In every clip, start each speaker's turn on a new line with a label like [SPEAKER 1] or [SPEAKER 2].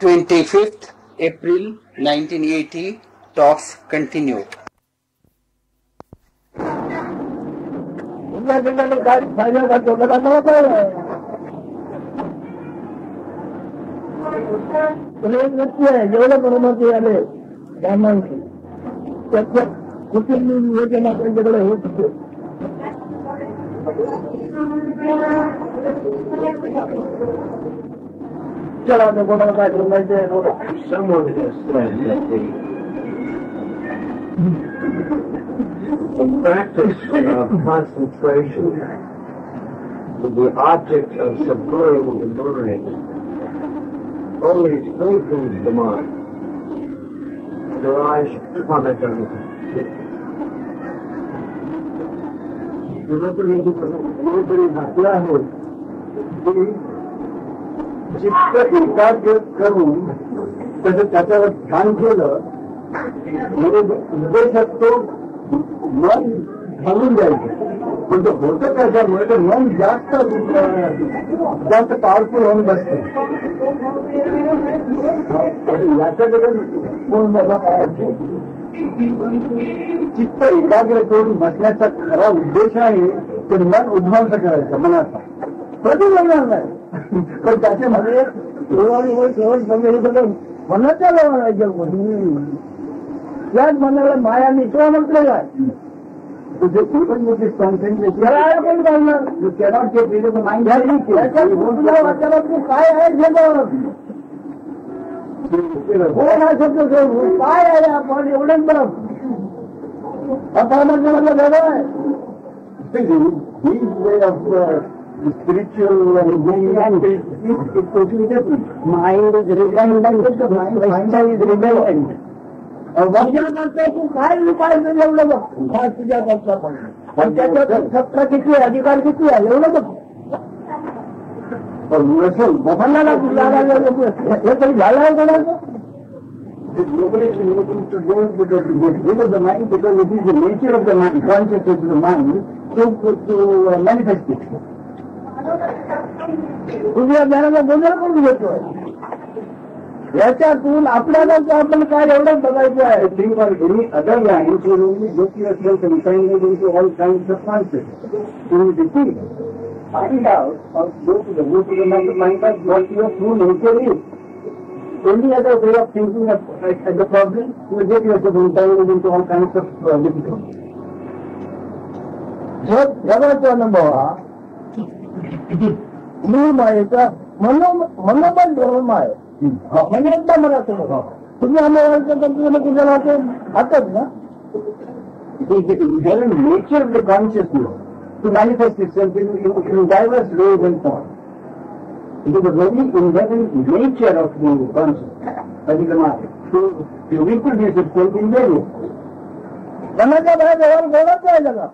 [SPEAKER 1] 25th April 1980, talks continued.
[SPEAKER 2] जेवढं बरोबर आले ब्राह्मणांची त्याच्या कुटुंब योजना त्यांच्याकडे होत होते. चला ते कोणाला काय माहिती
[SPEAKER 3] Someone has said that the practice of concentration, the object of subverting the mind, only strengthens the mind. Their eyes comment on it.
[SPEAKER 2] चित्त एकाग्र करून तसं त्याच्यावर ध्यान केलं म्हणजे उद्देशात तो मन घालून द्यायचं. पण तो होतं त्याच्यामुळे तर मन जास्त पॉवरफुल होऊन बसते. याच्याकडे कोण बघा पाहिजे. चित्त एकाग्र करून बसण्याचा खरा उद्देश आहे ते मन उद्ध्वंस करायचं मनाचा. कधी बनणार नाही पण त्याच्यामध्ये मनाच्या लावायच्या त्याच मनाला माया मित्र म्हटलेलं आहे. काय आहे कोण आहे काय आहे आपण एवढंच बरं आता म्हणजे मला वेगळं आहे. Spiritual mind is totally different. Mind is redundant. Mind is redundant. काय उपाय एवढं बघ काय तुझ्या करता पण त्याच्यात सत्ता किती आहे अधिकार किती आहे एवढं बघ. मोहनला हे तरी झालं आहे कोणाचं. Nobody is looking to go because it is the mind, because it is the nature of the mind, consciousness of the mind to manifest it. तुझ्या ज्ञानाचा गोंधळ करून घेतोय. याच्यातून आपल्याला आपण काय एवढंच बघायचं आहे. Think or any other line to look yourself and find into all kinds of concepts. To defeat, find out or go to the mind of what your true nature is. Any other way of thinking at the problem will get yourself entangled into all kinds of difficulties. जगाचा अनुभव हा मूळ मायेचा मनोबल धर्म आहे. म्हणजे एकदा मला तुम्ही आम्हाला कुठे राहते हातच ना. Nature of the consciousness to manifest itself in diverse ways and form. It is the very inherent nature of the consciousness, that is the mind, to reproduce itself in various. मनाच्या बाहेर व्यवहार बोलत आहे जगा.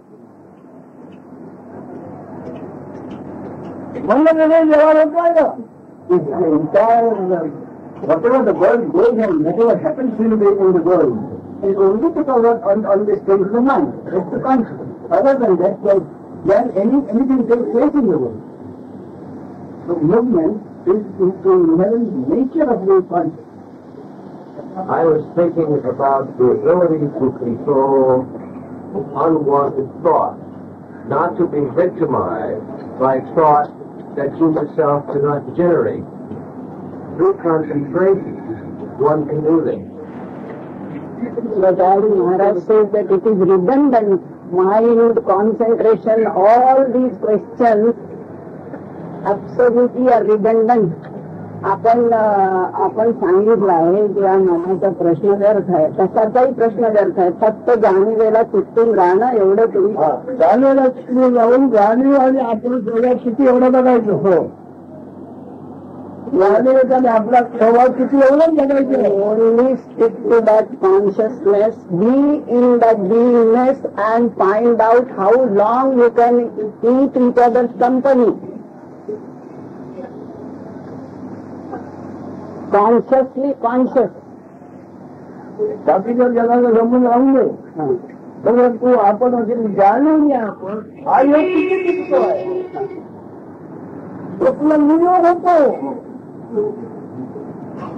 [SPEAKER 2] म्हणून व्यवहार होत आहे का. Whatever the world goes on, whatever happens in the world, is only because on the state of the mind. That's the consciousness. Other than that, then anything takes place in the world. So movement is the inherent nature of the consciousness.
[SPEAKER 3] I was thinking about the ability to control unwanted thought, not to be victimized by thought that you yourself do not generate. Through concentration, one can do this.
[SPEAKER 4] But Maharaj says that it is redundant. Mind, concentration, all these questions absolutely are redundant. आपण सांगितलं आहे किंवा मनाचा प्रश्न व्यर्थ आहे तसाचाही प्रश्न व्यर्थ आहे. फक्त जाणीवेला चित्तून राहणं एवढं तुम्ही
[SPEAKER 2] जाणीवेला चित्तून जाऊन जाणीव आणि आपण सगळ्या किती एवढं बघायचं. हो जाणीवेचा आणि आपला स्वभाव किती एवढंच बघायचं.
[SPEAKER 4] Only stick to that consciousness, be in that beingness and find out how long you can eat each others company. Consciously conscious
[SPEAKER 2] बाकीच्या जगाला जमून राहून दे. परंतु आपण जाणून घ्या आपण हा योग किती दिसतोय तो तुला नियोग होतो.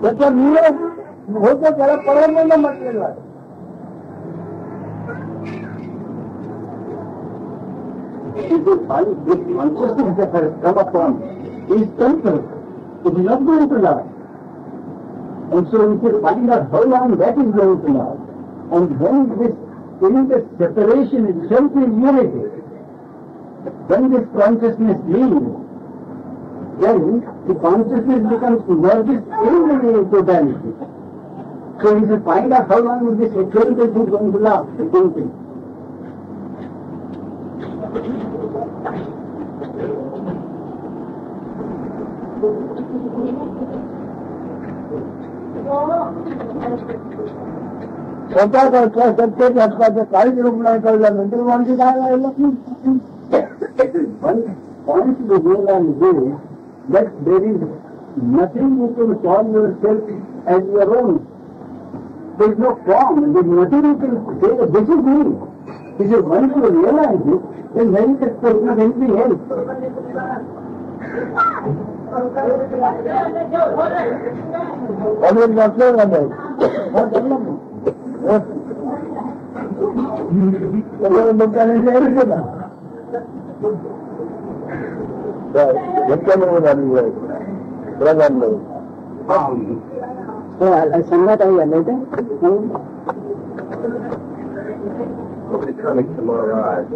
[SPEAKER 2] त्याचा नियम होतो त्याला परमानंद म्हटलेला आहे. This consciousness that has come upon is temporal. It is not going to last. And so we should find out how long that is going to last. And when in this separation itself is unity, when this consciousness leaves, then the consciousness becomes merged in the totality. So we should find out how long this experience is going to last, the same thing. स्वतः असला सत्य घटकाचं काहीच रूप नाही कळल्यानंतर माणसे काय राहिलं. Once you realize this, that there is nothing you can call yourself as your own. There is no form, there is nothing you can say, this is me. This is once you realize it, then there is expectation of anything else. Always not sure about it.
[SPEAKER 4] सांगत आहे आले ते
[SPEAKER 3] Coming to Maharaj,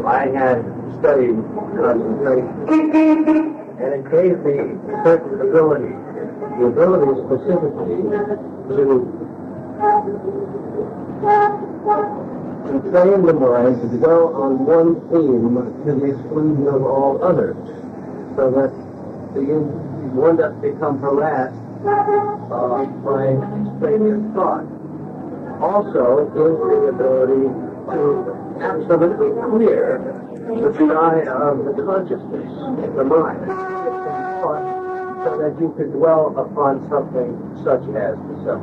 [SPEAKER 3] I had studied concentration, and it gave me certain ability, the ability specifically to train the mind to dwell on one theme to the exclusion of all others, so that the one doesn't become harassed by extraneous thought. Also gives the ability to absolutely clear the eye of the consciousness, the mind, so that you could dwell upon something such as the self.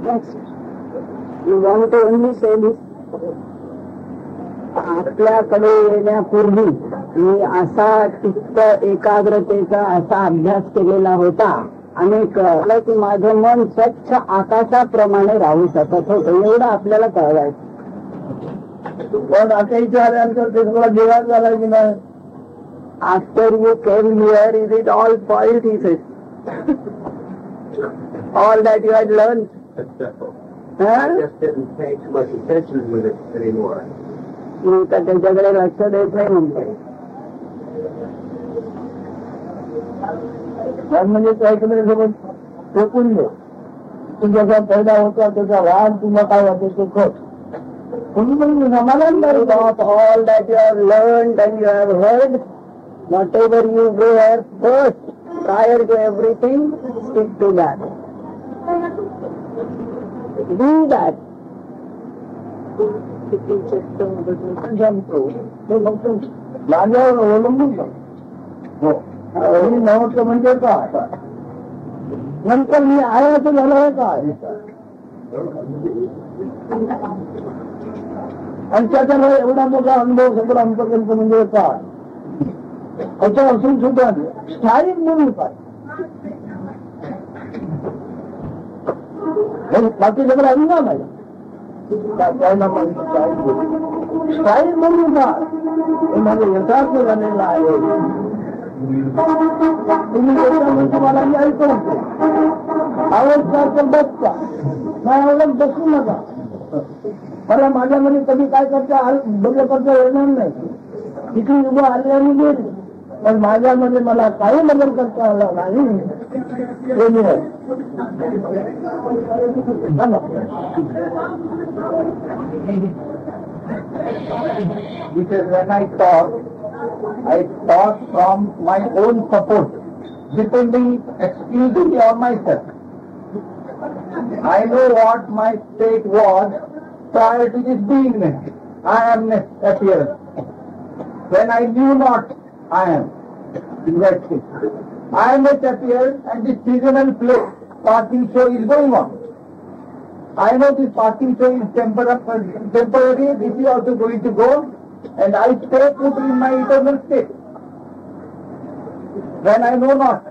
[SPEAKER 4] Next, you want to only say this. आपल्याकडे येण्यापूर्वी मी असा चित्त एकाग्रतेचा असा अभ्यास केलेला होता आणि कळलं की माझं मन स्वच्छ आकाशाप्रमाणे राहू शकत होतं. एवढं आपल्याला कळवायचं.
[SPEAKER 2] पण आता इथे आल्यानंतर ते सगळं जेवण झालं की नाही.
[SPEAKER 4] After you came here is it all point is it all that you had learned.
[SPEAKER 3] I just didn't pay too much attention with it anymore.
[SPEAKER 4] मी तर त्याच्याकडे लक्ष देत नाही म्हणते.
[SPEAKER 2] म्हणजे त्याच्यासोबत फेकून दे. तुझ्याचा फायदा होता त्याचा राग तुला काय वाटते तो खत. तुम्ही म्हणजे समाधान
[SPEAKER 4] Not all that you have learned and you have heard, whatever you were first, prior to everything, stick to that. Do that.
[SPEAKER 2] माझ्यावर अवलंबून हो नव्हतं म्हणजे काय. नंतर मी आयाचं झालं आहे काय आणि त्याच्यामुळे एवढा मोठा अनुभव सगळं आमच्यापर्यंत म्हणजे काय असं असून सुद्धा स्थायिक म्हणून काय. बाकी सगळं अनुभव नाही. स्थायिक म्हणून काय हे माझं यथार्थ झालेलं आहे. तुम्ही त्याच्यामध्ये मला मी ऐकू नका. आवडता तर बसता नाही आवडत बसू नका. मला माझ्यामध्ये कधी काय करता बदल करता येणार नाही. किती उभं आले आणि गेले पण माझ्यामध्ये मला काही बदल करता आला नाही.
[SPEAKER 1] Because when I talk from my own support, depending exclusively on myself. I know what my state was prior to this beingness, I amness appearance. When I knew not, I am. In that state. I am at appearance and this seasonal play, passing show is going on. I know this passing show is temporary, this is also going to go, and I stay put in my eternal state. When I know not,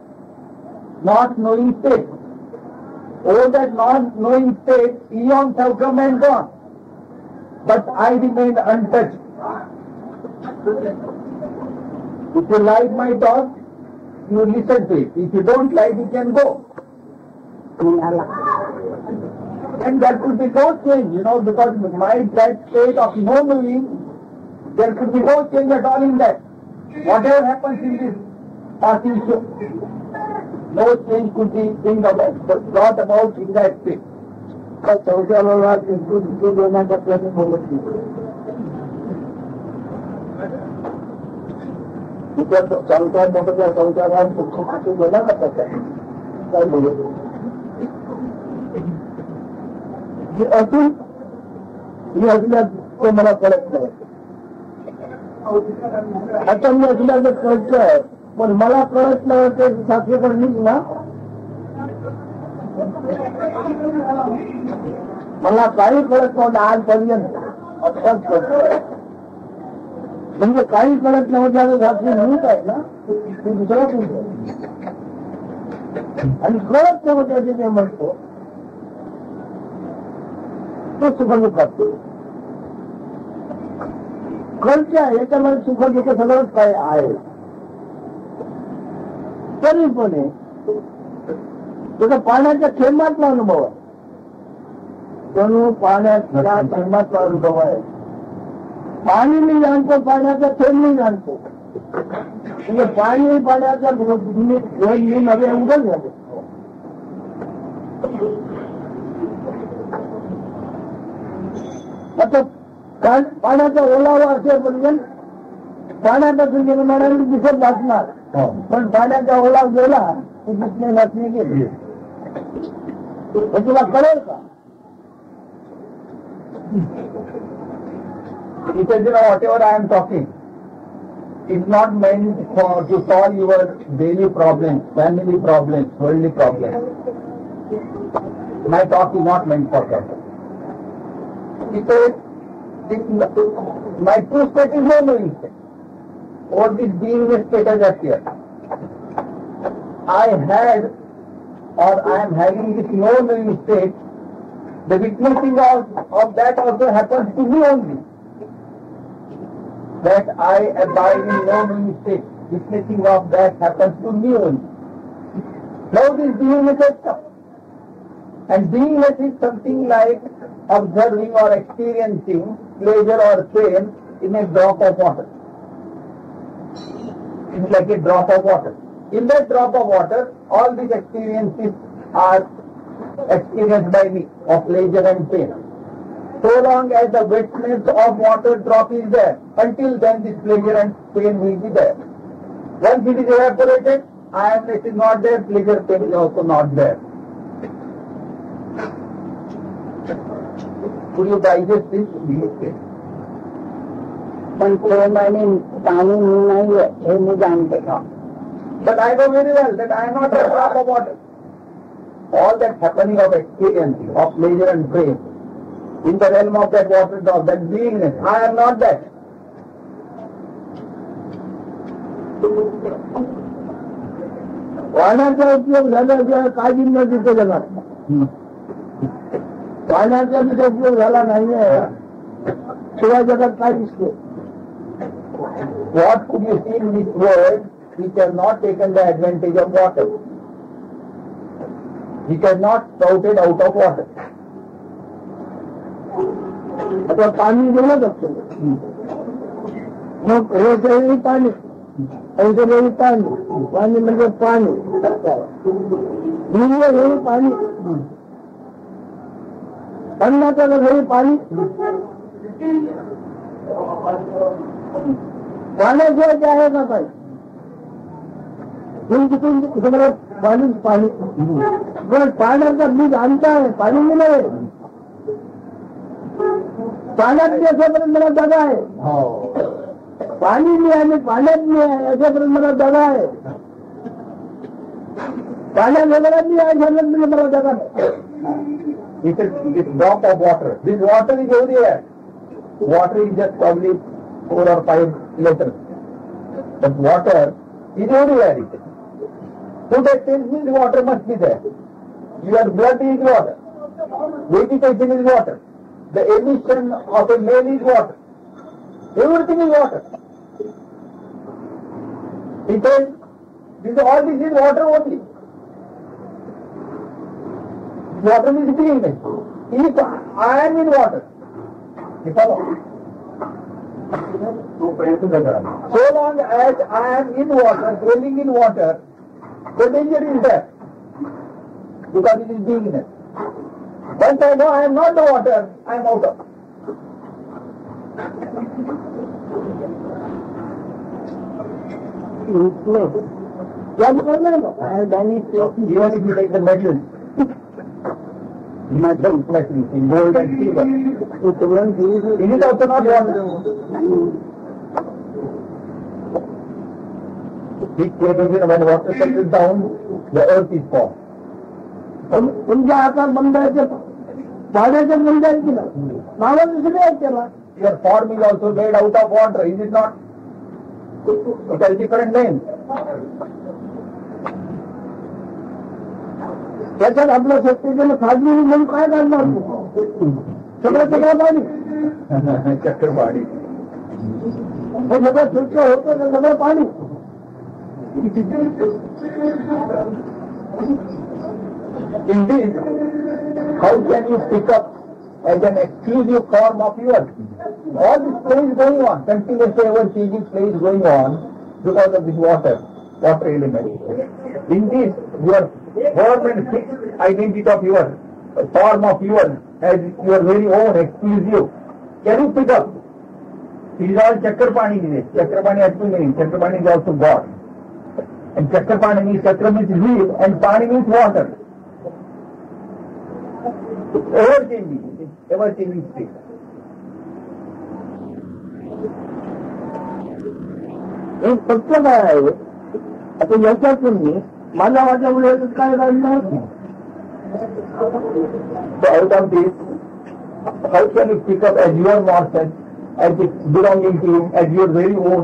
[SPEAKER 1] not knowing state. Over that not knowing state, eons have come and gone. But I remain untouched. If you like my talk, you listen to it. If you don't like, you can go. And there could be no change, because that state of no knowing, there could be no change at all in that. Whatever happens in this passing show, no change could be brought about in that state.
[SPEAKER 2] असून मी असल्यास तो मला कळत नाही. आता मी असल्याचं कळतंय, पण मला कळत नाही ते साक्षीकरणीच ना. मला काही कळत नव्हतं आजपर्यंत. आत्ताच कळतंय. म्हणजे काही कळत नव्हतं साक्षी मीच आहे ना, ते दुसरा तुमचं. आणि कळत नव्हतं ते म्हणतो तो सुखदुःखात कळते. याच्यामध्ये सुखदुःख सगळंच काय आहे. तरी पण त्याचा पाण्याच्या थेंबातला अनुभव आहे. जणू पाण्याच्या थेंबातला अनुभव आहे. पाणी मी जाणतो, पाण्याचा थेंब मी जाणतो. म्हणजे पाणी पाण्याच्या मी नवे उघड झाले. आता पाण्याचा ओलावा असेपर्यंत पाण्यापासून निर्माणाने दिसत वाचणार, पण पाण्याचा ओलावा गेला की दिसणे वाचणे गेले. तुला कळेल का?
[SPEAKER 1] Because whatever I am talking is not meant to solve your daily problems, family problems, worldly problems. My talk is not meant for that. Because my true state is no knowing state. Or this beingness state has appeared. I had or I am having this no knowing state. The witnessing of that also happens to me only. That I abide in no knowing state. Witnessing of that happens to me only. Now this beingness has come. And beingness is something like observing or experiencing pleasure or pain in a drop of water. It's like a drop of water. In that drop of water, all these experiences are experienced by me of pleasure and pain. So long as the wetness of water drop is there, until then this pleasure and pain will be there. Once it is evaporated, I-amness is not there, pleasure, pain is also not there. Could you digest this?
[SPEAKER 4] पण प्रेम आणि पाणी मी नाहीये हे मी जाणते का.
[SPEAKER 1] But I know very well that I am not a drop of water. All that happening of experience, of pleasure and pain, in the realm of that water drop, that beingness, I am not that.
[SPEAKER 2] पाण्याचा उपयोग झाल्याशिवाय काळजी न तिथे जगात. पाण्याचा तिथे उपयोग झाला नाहीये शिवाय जगात काय दिसते.
[SPEAKER 1] What could you see in this world which has not taken the advantage of water? Which has not sprouted out of water?
[SPEAKER 2] आता पाणी गेलंच असतं. मग हे सगळी पाणी, औषधही पाणी, पाणी म्हणजे पाणी, निर्मळ हे पाणी, अन्नाचं घरी पाणी. पाण्याशिवाय जे आहे का काय तुम्हाला पाणीच पाणी. पण पाण्याचं बीज आणता आहे, पाणी मी नाही. पाण्यात मी अशापर्यंत मला जागा आहे. पाणी मी आणि पाण्यात मी आहे अशापर्यंत मला जागा आहे. पाण्यात वगैरे मी आहे अशापर्यंत म्हणजे मला जागा नाही.
[SPEAKER 1] This drop of water. This water is everywhere. Water is just probably 4 or 5 liters. But water is everywhere. Food exchange means water must be there. Your blood is water. Vegetation is water. The emission of a male is water. Everything is water. He says, all this is water only. Water is beingness. If I am in water, you follow? So long as I am in water, dwelling in water, the danger is there. Because it is beingness. Once I know I am not the water, I am out of.
[SPEAKER 4] I have done it.
[SPEAKER 1] Even if you take the metals, metals in gold and silver, it is also not water. When water settles down, the earth is formed.
[SPEAKER 4] तुमच्या हातात बंधायचं पाण्याचं बंध आहे की ना नावाचं सगळे आहेत त्याला.
[SPEAKER 1] Your form is also made out of water, is it not? It has different names.
[SPEAKER 4] त्याच्यात आपलं सत्तेचं खाजगी म्हणून काय करणार सगळं पाणी
[SPEAKER 1] चक्रवाडी
[SPEAKER 4] हे सगळं स्वच्छ होतं ते सगळं पाणी.
[SPEAKER 1] In this, how can you pick up as an exclusive form of yours? All this play is going on, continuously ever changing play is going on because of this water element. In this, your form and fixed identity of yours, form of yours, as your very own exclusive, can you pick up? It is all Chakrapani in it. Chakrapani has two meanings. Chakrapani is also God. And Chakrapani means, Chakra means wheel and Pani means water. Ever changing state.
[SPEAKER 4] एक फक्त काय आहे आता याच्यातून मी माझ्या मुलाचं काय काढणार.
[SPEAKER 1] So out of this, how can you pick up as your morsel, as it belonging to you, as your very own,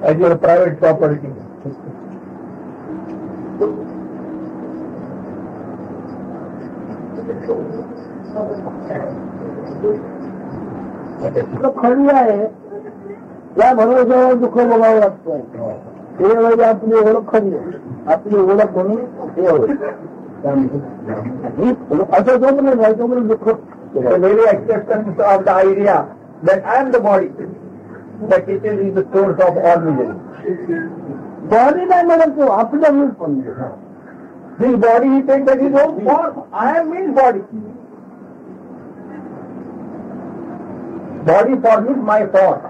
[SPEAKER 1] as your private property?
[SPEAKER 4] खरी आहे या भरोश्यावर दुःख बघावं लागतं. ते म्हणजे आपली ओळख खरी आहे. आपली ओळख म्हणून हे होईल असं जो म्हणून राहायचं म्हणून दुःख.
[SPEAKER 1] The very acceptance of the idea that I am the body, that it is the source of all misery.
[SPEAKER 4] Body नाही म्हणत तो आपल्या मूळ पण
[SPEAKER 1] This body he takes as his own form. I am means body. Body forms my form.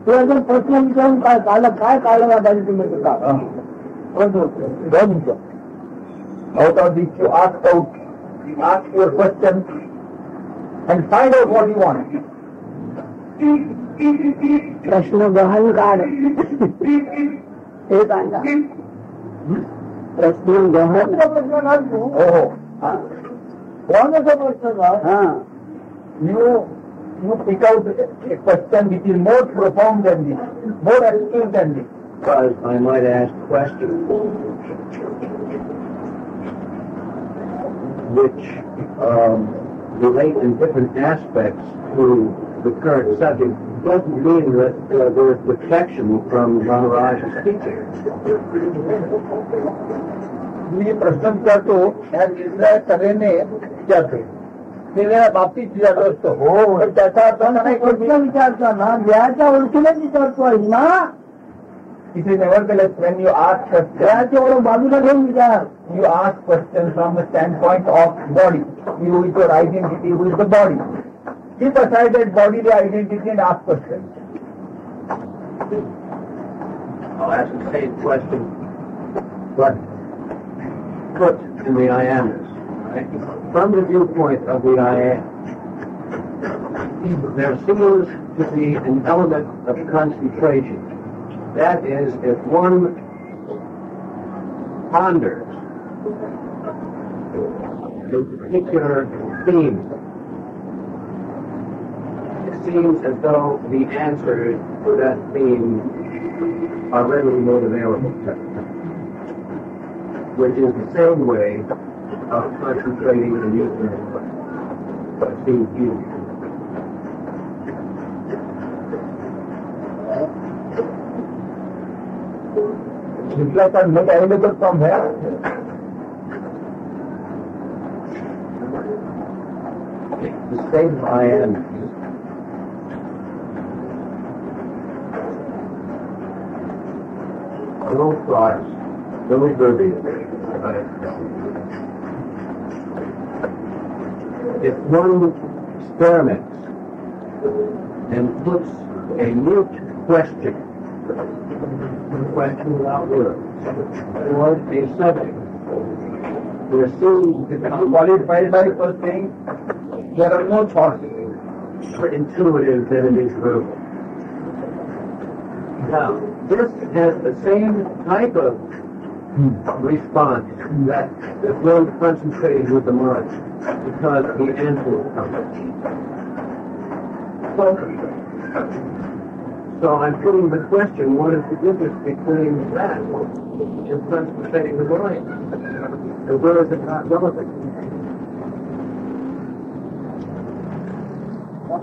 [SPEAKER 4] तुला जर प्रश्न विचारून काय काढलं पाहिजे तुम्ही का
[SPEAKER 1] out of this you ask your question and find out what you want.
[SPEAKER 4] प्रश्न गहन काढ हे सांगा. प्रश्न गहन प्रश्न घालतो. कोणाचा प्रश्न घाल.
[SPEAKER 1] You pick out a question which is more profound than this, more acute than this.
[SPEAKER 3] Because I might ask questions which relate in different aspects to the current subject. Doesn't mean that there's defection from Maharaj's teaching.
[SPEAKER 1] मी प्रश्न विचारतो या दुसऱ्या तऱ्हेने विचारतो. वेगवेगळ्या बाबतीत विचारतो असतो. हो त्याचा अर्थ नाही
[SPEAKER 4] प्रश्न विचारताना देहाच्या ओळखीनेच विचारतोय ना.
[SPEAKER 1] It is nevertheless when you ask questions,
[SPEAKER 4] देहाची ओळख बाजूला घेऊन विचार.
[SPEAKER 1] you ask questions from the standpoint of body. You with your identity with the body. Keep aside that bodily identity and ask questions.
[SPEAKER 3] I'll ask the same question, but put in the I amness. Right? From the viewpoint of the I am, there seems to be an element of concentration. That is, if one ponders a particular theme, it seems as though the answers to that theme are readily made available. which is the same way of concentrating and using being used.
[SPEAKER 1] Reflex are not available from where?
[SPEAKER 3] The state of I am. No thoughts, no verbiage. If one experiments and puts a mute question without words, or a subject, there seems to be
[SPEAKER 1] Qualified by first saying there are no thoughts.
[SPEAKER 3] more intuitive than it is verbal. Now, this has the same type of response that if one concentrated with the mind, because the answer will come. So I'm putting the question, what is the difference between that and concentrating the mind? And where is it not relevant?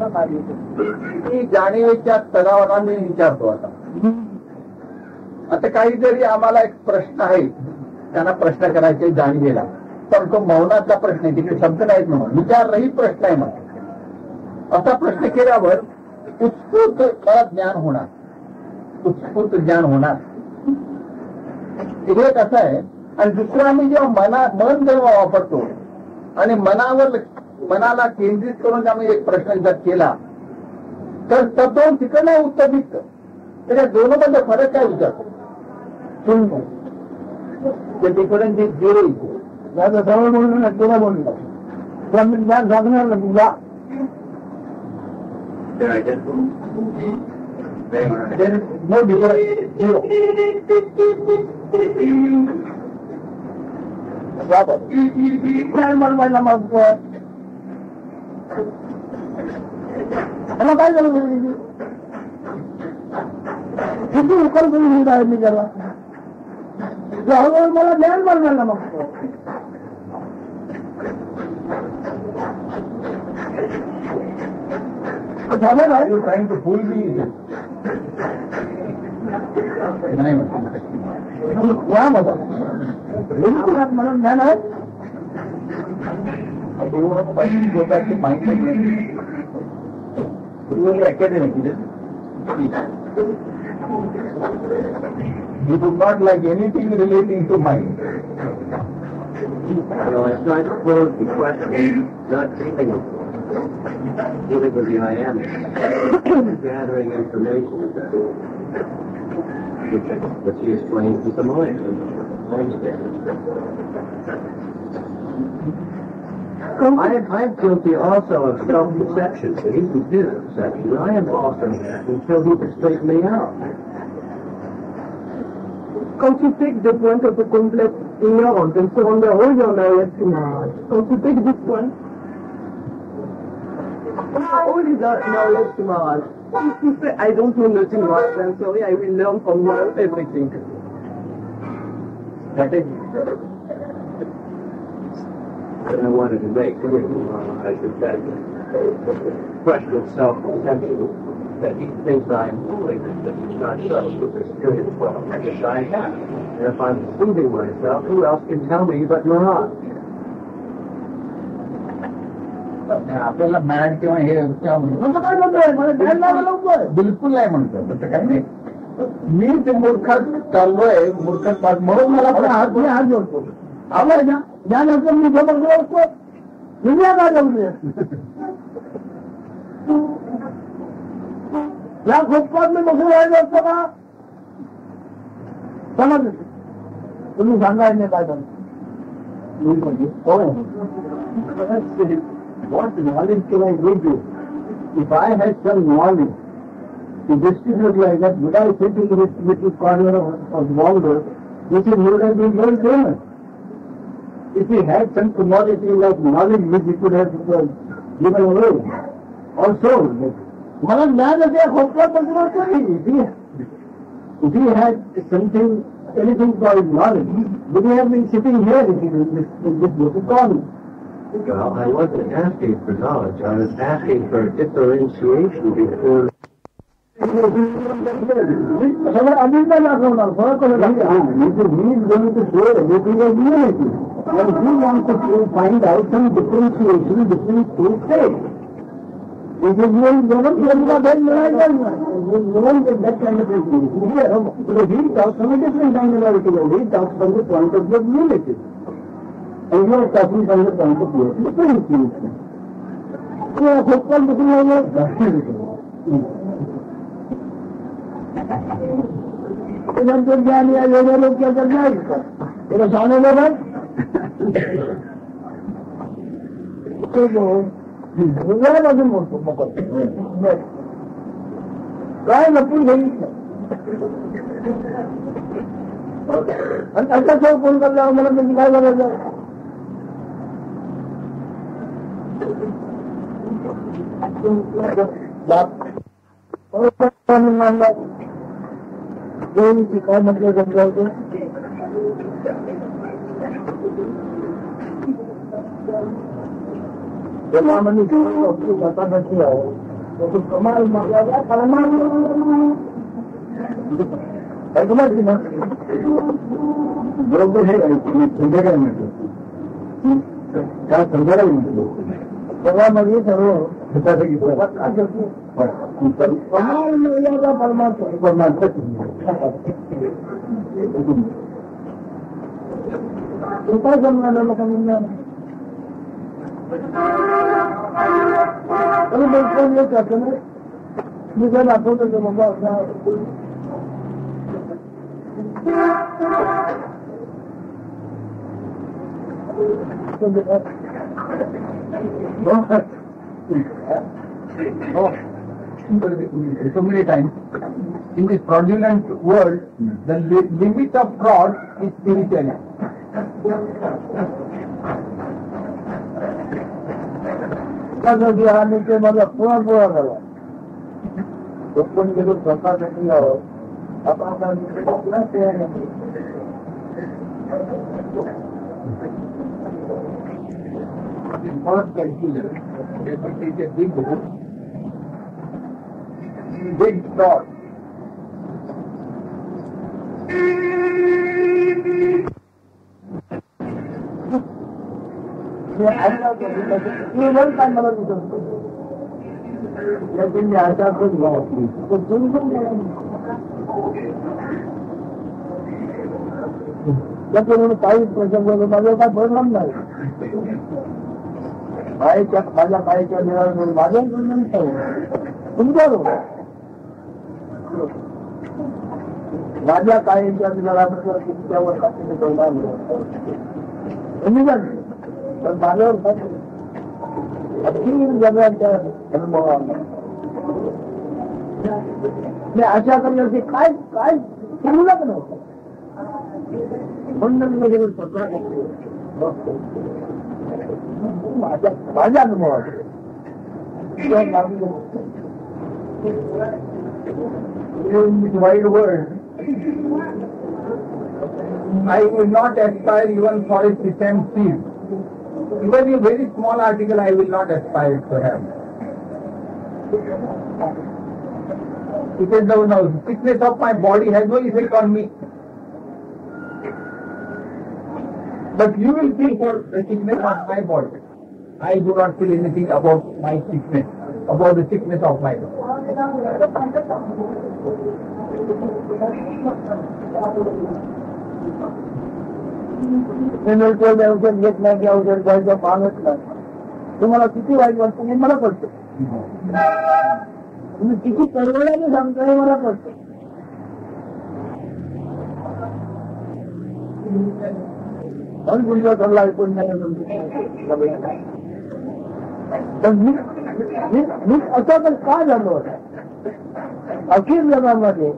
[SPEAKER 1] मी जाणीवेच्या स्तरावर आम्ही विचारतो आता काही जरी आम्हाला एक प्रश्न आहे त्यांना प्रश्न करायचे जाणीवेला पण तो मौनाचा प्रश्न आहे तिकडे शब्द नाहीत म्हणून विचाररहित प्रश्न आहे मला असा प्रश्न केल्यावर उत्स्फूर्त मला ज्ञान होणार उत्स्फूर्त ज्ञान होणार हे कसं आहे आणि दुसरं आम्ही जेव्हा मन जेव्हा वापरतो आणि मनाला केंद्रित करून आम्ही एक प्रश्न जर केला तर दोन तिकडनं उत्तर निघतं त्याच्या दोनमध्ये फरक काय विचारतो शून्य ते तिकडून जे गेले जवळ बोलून तुला बोललो ज्ञान सांगणार ना तुला नो डिफरन्स झिरो बनवायला मग त्याला काय झालं किती उकर करून आहे मी त्याला हळूहळू मला ज्ञान बनवायला मग झालं ना यू ट्राईंग टू फुल मी नाही म्हणतात मला ज्ञान आहे you want to go back to mind you are academic you do not like anything relating to mind
[SPEAKER 3] Well, I tried to close the question, not thinking of dealing with the I am, gathering information, which he explains is the mind state. I'm guilty also of self-deception. He did deception. I am also that until he can straighten me out.
[SPEAKER 2] Can't you take the point of the complex ignorance and surrender all your knowledge to God? Can't you take this point? All is our knowledge to God. If you say, I don't know nothing about them, sorry, I will learn from you everything.
[SPEAKER 1] that is
[SPEAKER 3] And I wanted to make clear I should that question of self-deception that he thinks I'm fooling him, that he's not so, with this period of 12 years I have. And if I'm deceiving myself, who else can tell me but Maharaj?
[SPEAKER 1] आपल्याला mad किंवा हे काय म्हणतोय मला ध्यान लागलं बिलकुल नाही म्हणतो तसं काही नाही मी ते मूर्खात चाललोय मूर्खात म्हणून मला हात जोडतो आवड ना ज्ञान असं मी जबरदस्त असतो दुनिया का जमली या खोपकात मी बसून राहिलो असतो का समज तुम्ही सांगायला नाही काय करतो What knowledge can I give you? If I had some knowledge to distribute like that, would I sit in this little corner of Bombay, which would have been very famous? If he had some commodity like knowledge which he could have given away, also, मला ज्ञान असे खोपला बसणार नाही. If he had something
[SPEAKER 2] anything called knowledge, would you have been sitting here if you this book is gone?
[SPEAKER 3] Well, I wasn't asking for knowledge. I was asking for differentiation between.
[SPEAKER 2] सगळं अभिनंदन दाखवणार फरक he is going to show everything as reality. And he wants to find out some differentiation between two states. If you will never then you won't get that kind of information here. Because he talks from a different angularity. He talks from the point of view of unity. And you are talking from the point of view of differentiation. So, I hope I'm looking at इधर तो ज्ञान या योगा लोग क्या करना है इसका इधर जाने लगा तो वो बाजू काय लपून घेईल आणि असा सर फोन करला मला म्हणजे काय करायचं काय म्हटलं समजावतो नहीं आहे तो कमाल बरोबर हे समजा काय म्हणतो काय समजायला म्हणतो जगामध्ये सर्व कमाल मिळाला परमात्मा काय जमणार लोकांना बिलकुल ये कहते हैं मुझे बातों तो मम्मा अपना
[SPEAKER 1] so many times in this fraudulent world the limit of fraud is spirituality.
[SPEAKER 2] नीचे मतलब पूरा पूरा करा तो कोई जरूर सरकार नहीं आओ अपना
[SPEAKER 1] First confusion. It is a big fraud.
[SPEAKER 2] केवळ काय मला विचारतो याची आशा खूप वाटली त्याच्यामुळे काही प्रसंग माझं काय परिणाम नाही बाईच्या माझ्या बाईच्या निराळ माझ्या तुमच्यावर माझ्या कायच्या निराळाबद्दल तुमच्यावर पण माझ्यावर जगाच्या अनुभवाला मी आशा करणार की काय काय शिकूनच नव्हतं म्हणून मी स्वतः माझ्या अनुभवात
[SPEAKER 1] In this wide world, I will not aspire even for a sesame seed. Even a very small article I will not aspire to have. Because the sickness of my body has no effect on me. But you will feel for the sickness of my body. I do not feel anything about my sickness, about the sickness of my body.
[SPEAKER 2] औषध घेत नाही की औषध घ्यायचं पाहत नाही तुम्हाला किती वाईट वाटतं हे मला कळतं तुम्ही किती परवड्याने सांगता हे मला कळतं पण तुमचा सल्ला ऐकून मी असं तर का झालो अखेर जगामध्ये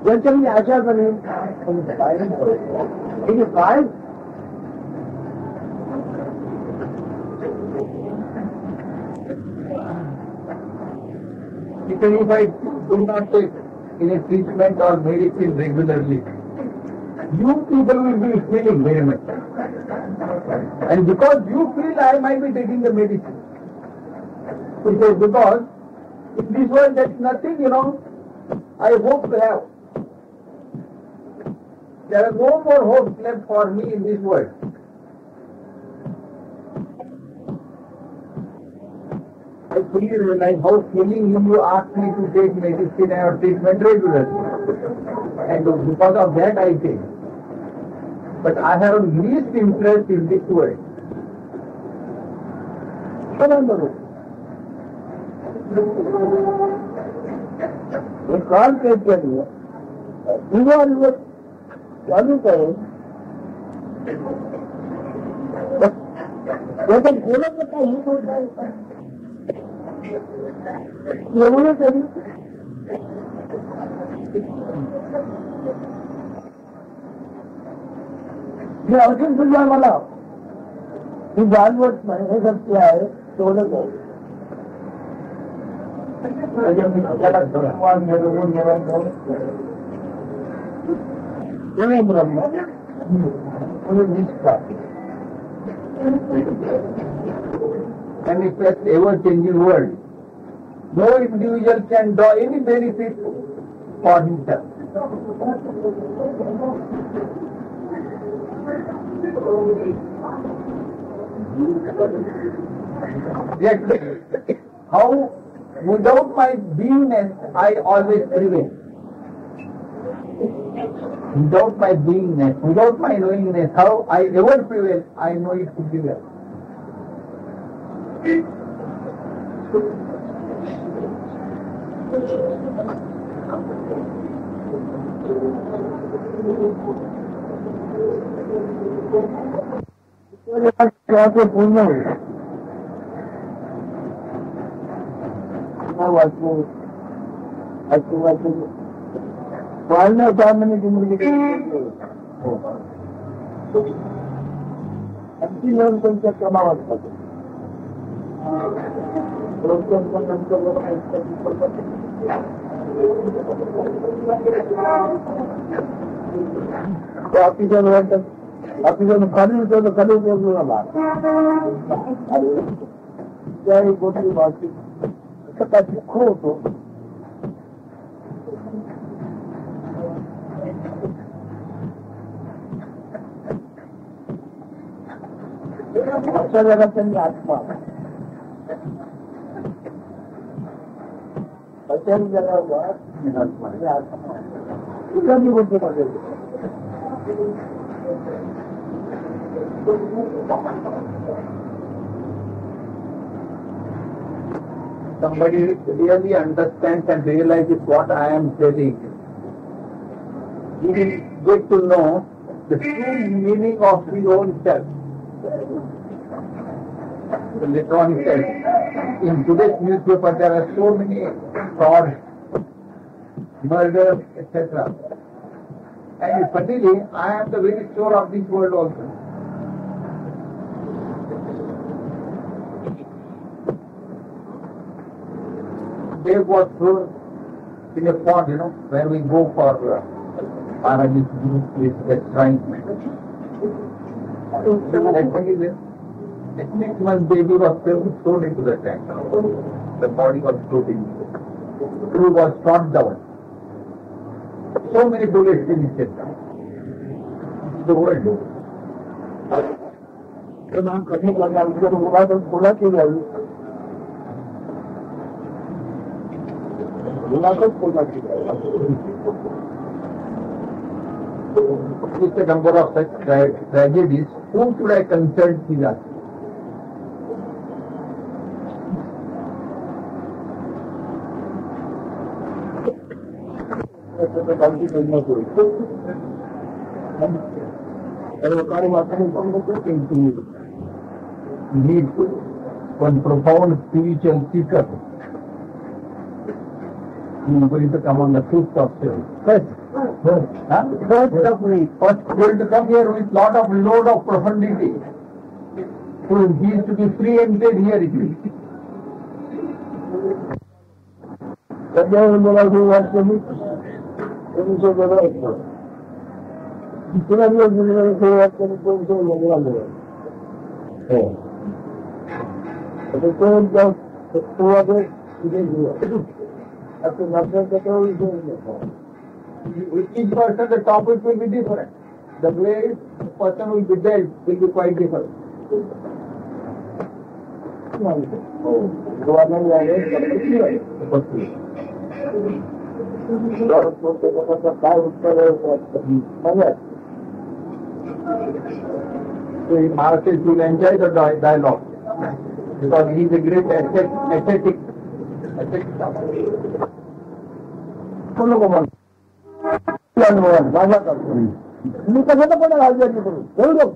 [SPEAKER 2] ज्याच्या मी आशा करेन काय
[SPEAKER 1] Even if I do not take any treatment or medicine regularly, you people will be feeling very much. And because you feel, I might be taking the medicine. He says, because in this world there is nothing, I hope to have. There are no more hopes left for me in this world. I fully realize how feeling you ask me to take medicine or treatment regularly. And because of that I take. But I have least interest in this world.
[SPEAKER 2] एक call पेश करिए चालू करो लेकिन बोलो पता ही बोलता है ये बोलो करिए ये अर्जुन सुनवा वाला ये जानवर मैंने सब किया है बोलो करो
[SPEAKER 1] And it's an ever-changing world. No individual can draw any benefit for himself. Yet, how without my beingness I always prevail. Without my beingness, without my knowingness, how I ever prevail, I know it to be well.
[SPEAKER 2] पूर्ण पालना सामने जिंदगी अच्छी लोग तुमसे कमावत officer खाली होते तो खाली बात क्या गोटी बात खो तो अच्छा जगह त्यांनी आत्मा अच्छा जगह कधी बोलते मध्ये
[SPEAKER 1] Somebody really understands and realizes what I am telling. He will get to know the true meaning of his own self. Later on he said, in today's newspaper there are so many frauds, murders, etc. And particularly, I am the very soul of this world also. There was thrown in a pond, where we go for paradise group with enshrinement. At 6 months baby was thrown into the tank. The body was floating. The crew was shot down. So many bullets in his head. The world.
[SPEAKER 2] तो नाम करने लगा उसको बोला क्यों गई
[SPEAKER 1] With a number of such tragedies, whom should I consult? He asked. Need one profound spiritual seeker who is going to come on the truth of self. First of me, going to come here with load of profundity. So he is to be free and dead here it is.
[SPEAKER 2] पुन्हा दिवस सुरुवात करून कोण हो सुरुवात
[SPEAKER 1] with each person the topic will be different. The way the person will be dealt will be quite different.
[SPEAKER 2] काय उत्तर
[SPEAKER 1] So Maharaj will enjoy the dialogue because he is a great ascetic.
[SPEAKER 2] माझा करतो मी कशाला पण राज्याने करू एवढं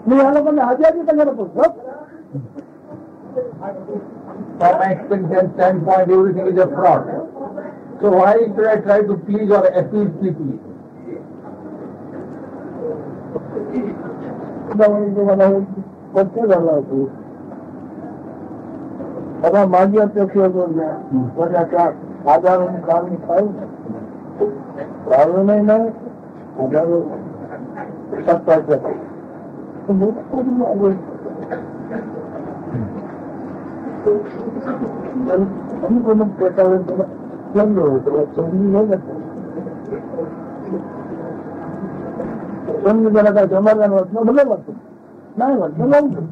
[SPEAKER 2] मी या लोकांना आजारी कशाला करतो
[SPEAKER 1] From my experience standpoint, everything is a fraud. So why should I try to please or appease people?
[SPEAKER 2] मला पत्ते झाला होतो आता माझी अपेक्षा माझ्या आजार कारण काय नाही ना आजार सत्ताचं जरा काय समाधान वाटलं भले वाटतं नाही वाटलं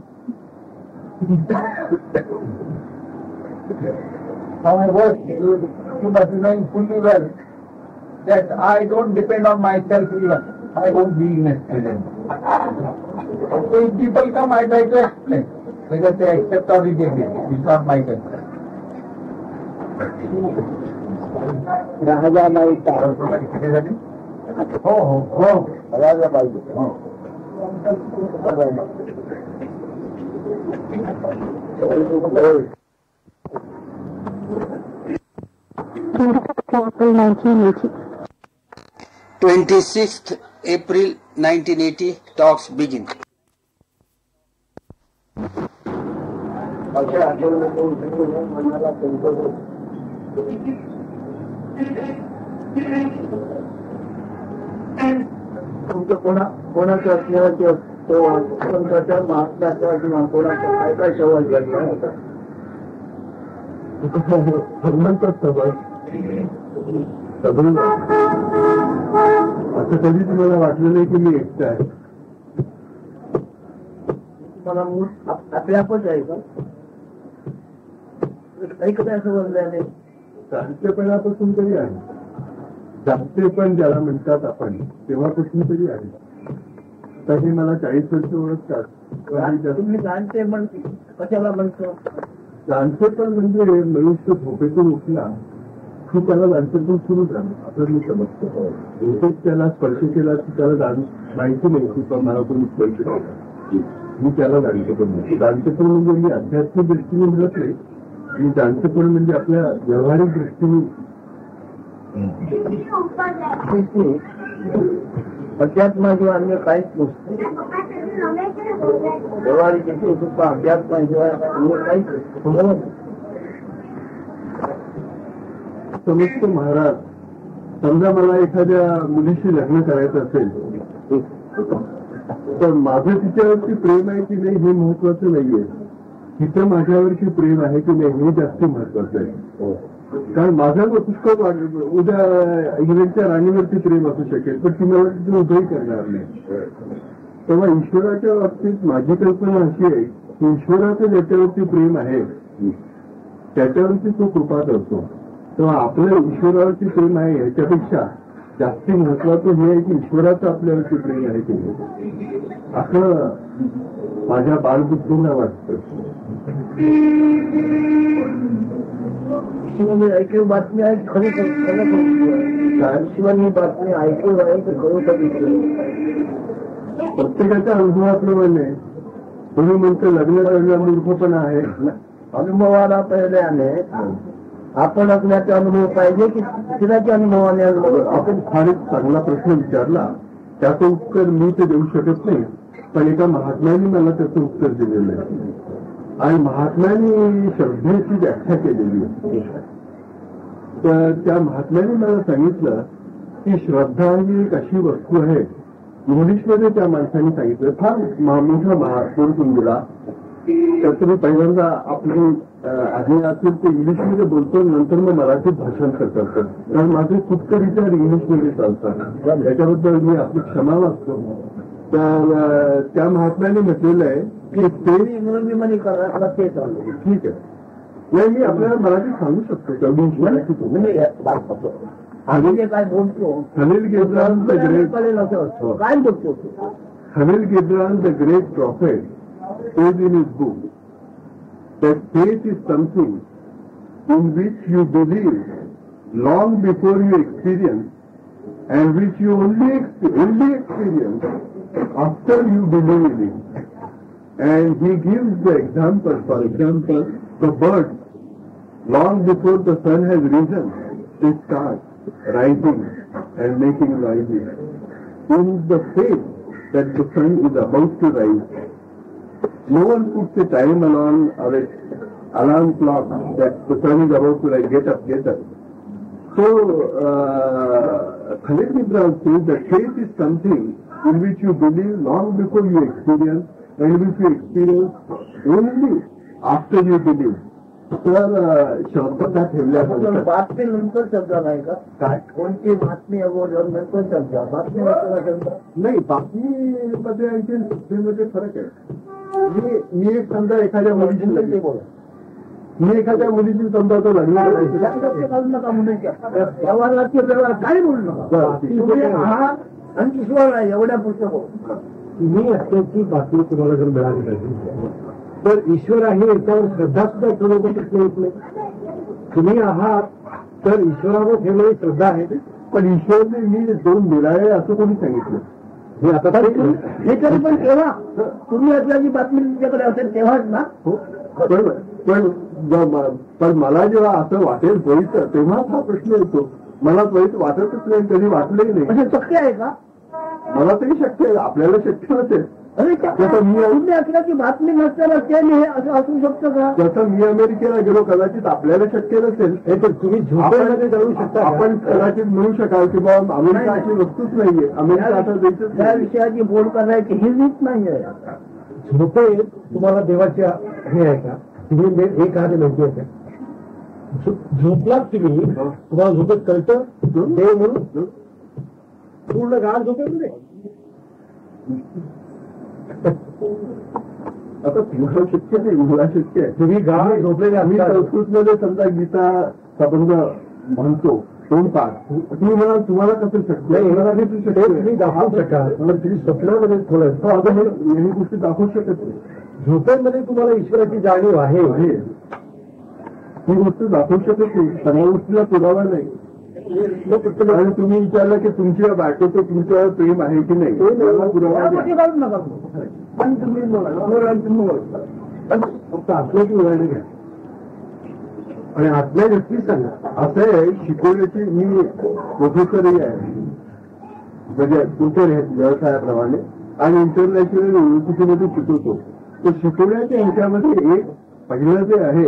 [SPEAKER 1] However, you must be knowing fully well that I don't depend on myself even. I won't be in accident. So if people come, I try to explain whether they accept or reject it. It's not my concern.
[SPEAKER 2] Rajabai
[SPEAKER 1] हो हो हो
[SPEAKER 2] राजाबाई हो
[SPEAKER 4] April 1980.
[SPEAKER 5] 26th April 1980, talks begin.
[SPEAKER 2] तुमचं कोणाचं असल्यावर कोणाच्या महात्म्याचा किंवा कोणाचा काय काय सवाल घडला होता
[SPEAKER 3] असं कधी तुम्हाला वाटलं नाही की मी एकटा आहे
[SPEAKER 2] मला आपल्यापच आहे का काही कधी असं बोलल्याने
[SPEAKER 3] शांतपणापासून तरी आहे जागते पण ज्याला म्हणतात आपण तेव्हापासून तरी आहे तरी मला 40 वर्ष ओळखतात
[SPEAKER 2] तुम्ही जाणते म्हण कशाला म्हणतो
[SPEAKER 3] जाणते पण म्हणजे मनुष्य झोपेतून उठला की त्याला जाणतेपण सुरू झालं असं मी समजतो बहुतेक त्याला स्पर्श केला की त्याला माहिती नाही की पण मला कोणी स्पर्श केला मी त्याला जाणतेपण म्हणतो जाणतेपण म्हणजे मी आध्यात्मिक दृष्टीने म्हणत नाही मी जाणतेपण म्हणजे आपल्या व्यावहारिक दृष्टीने
[SPEAKER 2] अध्यात्माशिवाय अन्य काहीच नसतं व्यवहारिक अध्यात्माशिवाय अन्य काहीच नसतं
[SPEAKER 3] समजतो महाराज समजा मला एखाद्या मुलीशी लग्न करायचं असेल तर माझं तिच्यावरती प्रेम आहे की नाही हे महत्वाचं नाहीये तिचं माझ्यावरती प्रेम आहे की नाही हे जास्त महत्वाचं आहे कारण माझं पुष्कळ उद्या इंग्लंडच्या राणीवरती प्रेम असू शकेल पण ती मला तिथे उभंही करणार नाही तेव्हा ईश्वराच्या बाबतीत माझी कल्पना अशी आहे की ईश्वराचं ज्याच्यावरती प्रेम आहे त्याच्यावरती तो कृपा करतो तेव्हा आपल्या ईश्वरावरती प्रेम आहे ह्याच्यापेक्षा जास्त महत्वाचं हे आहे की ईश्वराचं आपल्यावरती प्रेम आहे की नाही असं माझ्या बालबुद्धीला वाटतं
[SPEAKER 2] ऐकली बातमी आहे खरी शिवाय ही बातमी ऐकून आहे तर करू
[SPEAKER 3] प्रत्येकाच्या अनुभवाप्रमाणे तुम्ही म्हणतो लग्न करणं मूर्खपणा आहे
[SPEAKER 2] अनुभवाला पहिल्याने आपण आपल्याचा अनुभव पाहिजे की तिलाच्या अनुभवाने
[SPEAKER 3] आपण फार एक चांगला प्रश्न विचारला त्याचं उत्तर मी ते देऊ शकत नाही पण एका महात्म्याने मला त्याचं उत्तर दिलेलं आहे
[SPEAKER 2] आणि महात्म्यांनी श्रद्धेची व्याख्या केलेली आहे. तर त्या महात्म्यांनी मला सांगितलं की श्रद्धा ही एक अशी वस्तू आहे. इंग्लिशमध्ये त्या माणसाने सांगितलं, फार मोठा महात्मा दिला. तर तुम्ही पहिल्यांदा आपली आधी असेल ते इंग्लिशमध्ये बोलतो, नंतर मग मराठीत भाषांतर करतो. कारण माझे खूप विचार इंग्लिशमध्ये चालतात, याच्याबद्दल मी आपली क्षमा मागतो. तर त्या महात्म्याने म्हटलेलं आहे की ते इंग्रजीमध्ये करायला ते चालू. ठीक आहे, नाही मी आपल्याला मराठीत सांगू शकतो, तेवढी मराठीत
[SPEAKER 4] आम्ही काय बोलतो
[SPEAKER 2] खलील गिब्रान द ग्रेट
[SPEAKER 4] काय बोलतो
[SPEAKER 2] Khalil Gibran the great prophet says in his book that faith is something in which you believe long before you experience and which you only experience after you believe in it. And he gives the example, for example, the bird, long before the sun has risen, they start rising and making noises. In the faith that the sun is about to rise, no one puts a time alarm or an alarm clock that the sun is about to rise, get up, get up. So, Khalid Gibran says that faith is something in which you believe long before you experience, and which you experience only after you believe. तर शब्द ठेवल्या
[SPEAKER 4] बातमी नंतर शब्द नाही का?
[SPEAKER 2] काय
[SPEAKER 4] कोणती बातमी अगोदर नंतर शब्द, बातमी नंतर शब्द
[SPEAKER 2] नाही. बातमीमध्ये आणि बातमीमध्ये फरक आहे. मी एक समजा एखाद्या मुलीची समजा तो लग्न
[SPEAKER 4] नका म्हणून व्यवहाराचे व्यवहार काय बोलू नका. तुम्ही आहात आणि ईश्वर आहे एवढ्या पुस्तक
[SPEAKER 2] मी असल्याची बातमी तुम्हाला जर मिळाली पाहिजे तर ईश्वर आहे याच्यावर श्रद्धा सुद्धा ठेवण्याचं प्रश्न येत नाही. तुम्ही आहात तर ईश्वरावर ठेवलेली श्रद्धा आहे. पण ईश्वरने मी दोन मिळाले असं कोणी सांगितलं हे आता
[SPEAKER 4] हे तरी पण तेव्हा तुम्ही असल्याची बातमी तुमच्याकडे असेल तेव्हाच ना.
[SPEAKER 2] पण मला जेव्हा असं वाटेल द्वैत तेव्हाच हा प्रश्न येतो. मला द्वैत वाटतच नाही, कधी वाटलंही नाही.
[SPEAKER 4] म्हणजे शक्य आहे का?
[SPEAKER 2] मला तरी शक्य आहे, आपल्याला शक्य नसेल.
[SPEAKER 4] तुम्ही असल्याची बातमी नसताना ते नाही असं असू शकतं का?
[SPEAKER 2] जसं मी अमेरिकेला गेलो कदाचित आपल्याला शक्य नसेल. हे तर तुम्ही झोपेमध्ये जाऊ शकता. आपण कदाचित म्हणू शकाल की बाबा अमेरिका अशी वस्तूच नाहीये, अमेरिका आता देशच.
[SPEAKER 4] त्या विषयाची बोल करायची ही रीत नाहीये.
[SPEAKER 2] झोपे तुम्हाला देवाच्या हे आहे का? तुम्ही एक आहे माहिती आहे का? झोपलात तुम्ही, तुम्हाला झोपेत कळतं देव म्हणून पूर्ण गाढ झोपेमध्ये. आता तुम्हाला शक्य नाही, मला शक्य आहे. तुम्ही गाढ झोपलेले. आम्ही संस्कृतमध्ये समजा गीता संबंध म्हणतो 2 पाठ. तुम्ही म्हणाल तुम्हाला कसं शक्य आहे? तुम्ही दाखवू शकाल. मला तुम्ही स्वप्नामध्ये थोडं ही गोष्टी दाखवू शकत नाही. झोपेमध्ये तुम्हाला ईश्वराची जाणीव आहे, ही गोष्ट दाखवू शकत नाही. सगळ्या गोष्टीला पुरावा नाही. आणि तुम्ही विचारलं की तुमच्या बायकोचं तुमच्यावर प्रेम आहे की नाही, पुरावा पण तुम्ही फक्त आत्म्याची उदाहरणं घ्या आणि आत्म्या व्यक्ती सांगा. असं आहे, शिकवण्याची मी प्रोफेसरही आहे, म्हणजे तुमच्या व्यवसायाप्रमाणे आणि इंटरनॅशनल युनिव्हर्सिटीमध्ये शिकवतो. तर शिकवण्याच्या ह्याच्यामध्ये एक पहिलं जे आहे,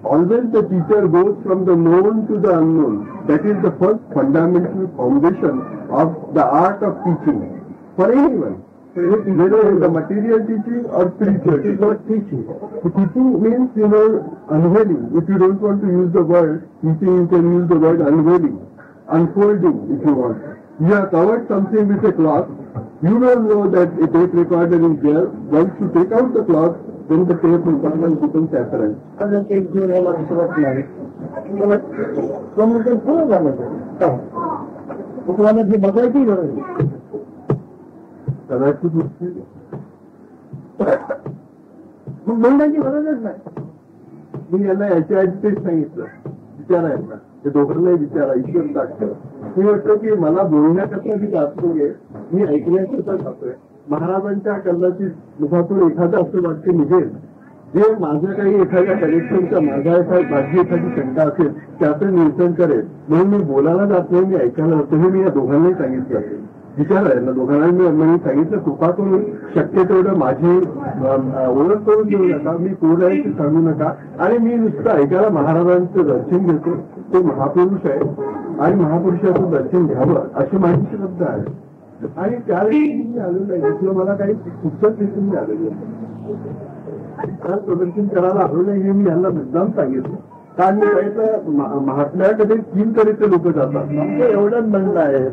[SPEAKER 2] always the teacher goes from the known to the unknown. That is the first fundamental foundation of the art of teaching for anyone. Whether it is the material teaching or spiritual, it is not teaching. So teaching means, unveiling. If you don't want to use the word teaching, you can use the word unveiling, unfolding if you want. You have covered something with a cloth. You don't know that a tape recorder is there. Once you take out the cloth, then the tape recorder becomes apparent.
[SPEAKER 4] एक जीवन याला विसरत नाही. तो म्हणजे पूर्ण झालं. तुम्हाला ते बघायची गरज नाही.
[SPEAKER 2] कदाचित
[SPEAKER 4] बोलण्याची गरजच नाही.
[SPEAKER 2] मी यांना याच्या आधी तेच सांगितलं, विचारायला ते दोघांनाही विचारा, ईश्वर टाकतं. मी वाटतं की मला बोलण्याकरता मी जात नाहीये, मी ऐकण्याकरता जातोय. महाराजांच्या कदाचित मुखातून एखादं असं वाक्य निघेल जे माझं काही एखाद्या कनेक्शनच्या माझी एखादी शंका असेल त्याचं निरसन करेल. म्हणून मी बोलायला जात नाही, मी ऐकायला जातो. हे मी या दोघांनाही सांगितलं. विचार आहे ना दोघांना. मी सांगितलं कृपा करून शक्य तेवढं माझी ओळख करून देऊ नका, मी कोण आहे ते सांगू नका, आणि मी नुसतं ऐकायला महाराजांचं दर्शन घेतो. ते महापुरुष आहे आणि महापुरुषाचं दर्शन घ्यावं अशी माझी श्रद्धा आहे. आणि त्यावेळी मी आलो नाही, दुसरं मला काही पुस्तक दिसून आलेलं प्रदर्शन करायला आलो नाही हे मी यांना मुद्दाम सांगितलं. कारण मी पाहिजे महात्म्याकडे 3 तऱ्हेचे लोक जातात. एवढंच म्हणणं आहे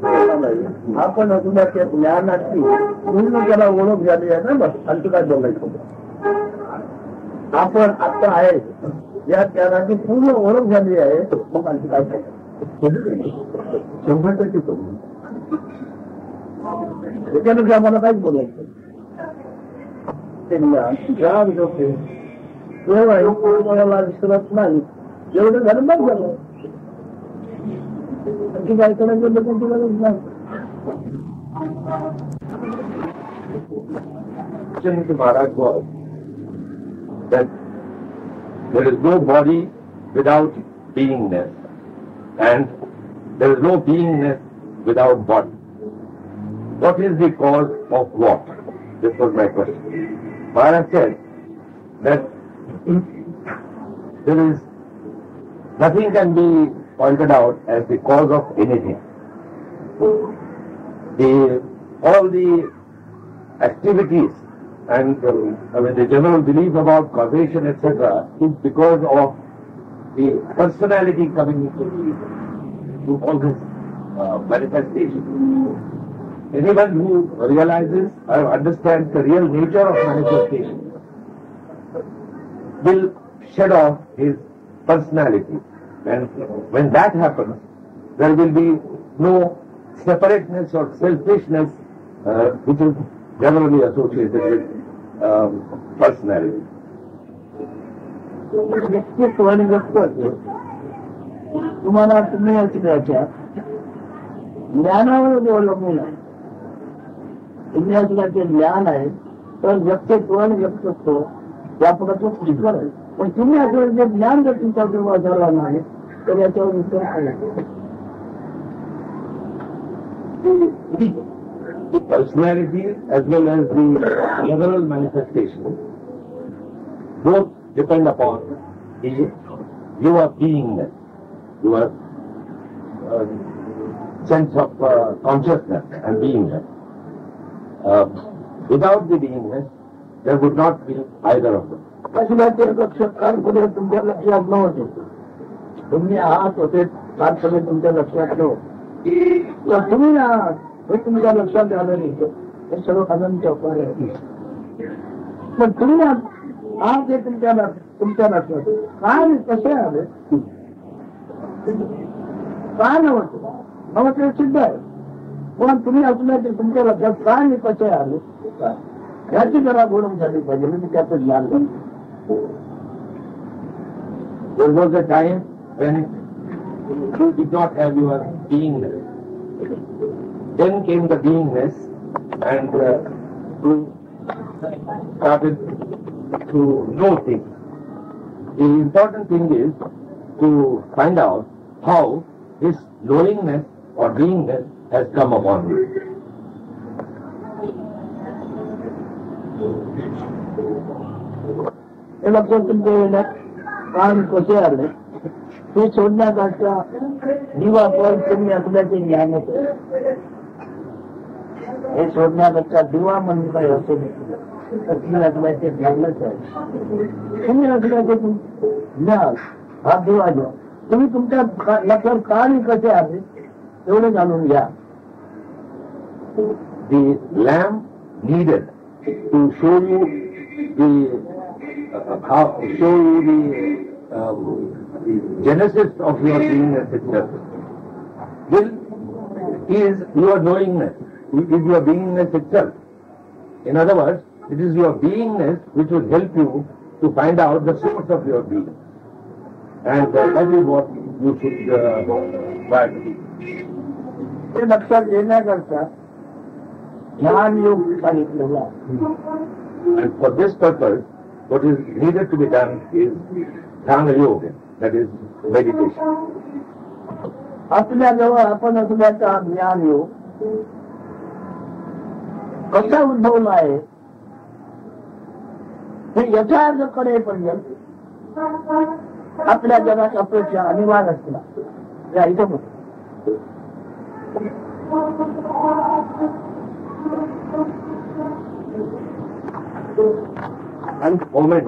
[SPEAKER 2] आपण अजून ज्ञानाची पूर्ण त्याला ओळख झाली आहे ना, बस आणखी काय बोलायचं. आपण आता आहे या ज्ञानाची पूर्ण ओळख झाली आहे, मग आणखी काय 100% करू. त्याच्यानंतर आम्हाला काहीच बोलायचं तेव्हा विसरत नाही. एवढं झालं मग झालं, आणखी काय करायचं लोकांची गरज नाही.
[SPEAKER 3] Maharaj was that there is no body without beingness, and there is no beingness without body. What is the cause of what? This was my question. Maharaj said that there is nothing can be pointed out as the cause of anything. All the activities and the general belief about causation, etc., is because of the personality coming into all this manifestation. Anyone who realizes or understands the real nature of manifestation will shed off his personality. And when that happens, there will be no separateness or selfishness which is generally associated with personality.
[SPEAKER 2] व्यक्तित्व आणि व्यक्तित्व तुम्हाला तुम्ही असल्याच्या ज्ञानावर अवलंबून आहे. तुम्ही असल्याचे ज्ञान आहे तर व्यक्तित्व आणि व्यक्तित्व यापुढे ईश्वर आहे. पण तुम्ही असल्याचे ज्ञान जर तुमच्या जवळ झाला नाही तर याच्यावर विचार आहे.
[SPEAKER 3] The personality as well as the general manifestation both depend upon your beingness, your sense of consciousness and beingness. Without the beingness, there would not be either of them.
[SPEAKER 2] असल्याचे कालपुढे तुमच्या लक्षात नव्हते. तुम्ही आहात होते कालपुढे तुमच्या लक्षात नव्हते. तुम्ही आहात हे तुमच्या लक्षात आलं नाही. हे सर्व अनंत उपाय आहे. पण तुम्ही आज हे तुमच्या लक्षात काय कसे आले काय नव्हतं नव्हते सिद्ध आहे. पण तुम्ही असल्याचे तुमच्या लक्षात काय नाही कसे आले याची जरा गोळून झाली पाहिजे. मी त्याचं ज्ञान करतो.
[SPEAKER 3] There was a time when you did not have your beingness. Then came the beingness and you started to know things. The important thing is to find out how this knowingness or beingness has come upon you.
[SPEAKER 2] हे लक्षात तुमच्या येण्यात प्राण कसे आले ते शोधण्याकरता दिवा पण तुम्ही असल्याचे ज्ञान होते. हे शोधण्याकरता दिवा म्हणून काही असेल तर तुम्ही असल्याचे ज्ञानच आहे. तुम्ही असल्याचे ज्ञान हा दिवा घ्या. तुम्ही तुमच्या लक्षात प्राण कसे आले तेवढे जाणून घ्या.
[SPEAKER 3] The lamp needed to show you the genesis of your beingness itself is your knowingness, is your beingness itself. In other words, it is your beingness which will help you to find out the source of your being, and that is what you should try to do.
[SPEAKER 2] ते लक्षात येण्याकरता ज्ञान योग सांगितलेला आहे.
[SPEAKER 3] And for this purpose, what is needed to be done is Dhyana Yoga, that is meditation.
[SPEAKER 2] आपल्याजवळ आपण असल्याचा ज्ञान योग कसा उद्भवला आहे हे यथार्थ कळेपर्यंत आपल्या जगात अपेक्षा अनिवार्य असला या इथं होतं.
[SPEAKER 3] And moment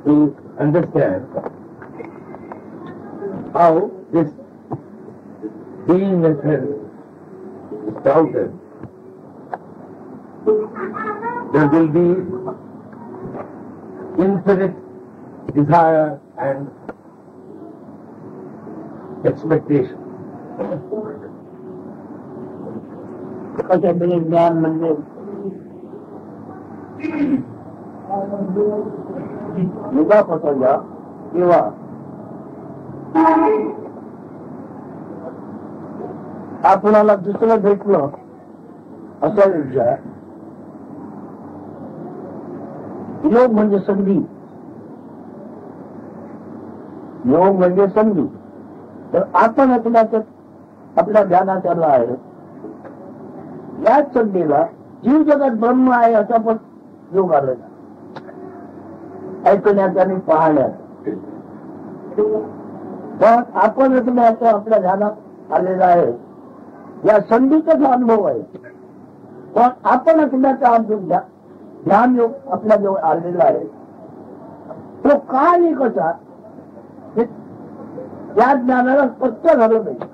[SPEAKER 3] to understand how this beingness has doubted, there will be infinite desire and expectation.
[SPEAKER 2] कशातरी ज्ञान म्हणजे युगा पसरला किंवा आपणाला दुसरं भेटलं असा विचार. योग म्हणजे संधी, योग म्हणजे संधी. तर आपण आपल्या ध्यानात आला आहे याच संधीला जीव जगत ब्रह्म आहे असा पण योग आलेला ऐकण्यात आणि पाहण्यात. पण आपण आपल्या ध्यानात आलेला आहे या संधीचाच अनुभव आहे. पण आपण असण्याचा ध्यान योग आपल्या जवळ आलेला आहे तो का नाही कसा या ज्ञानाला स्पष्ट झालं पाहिजे.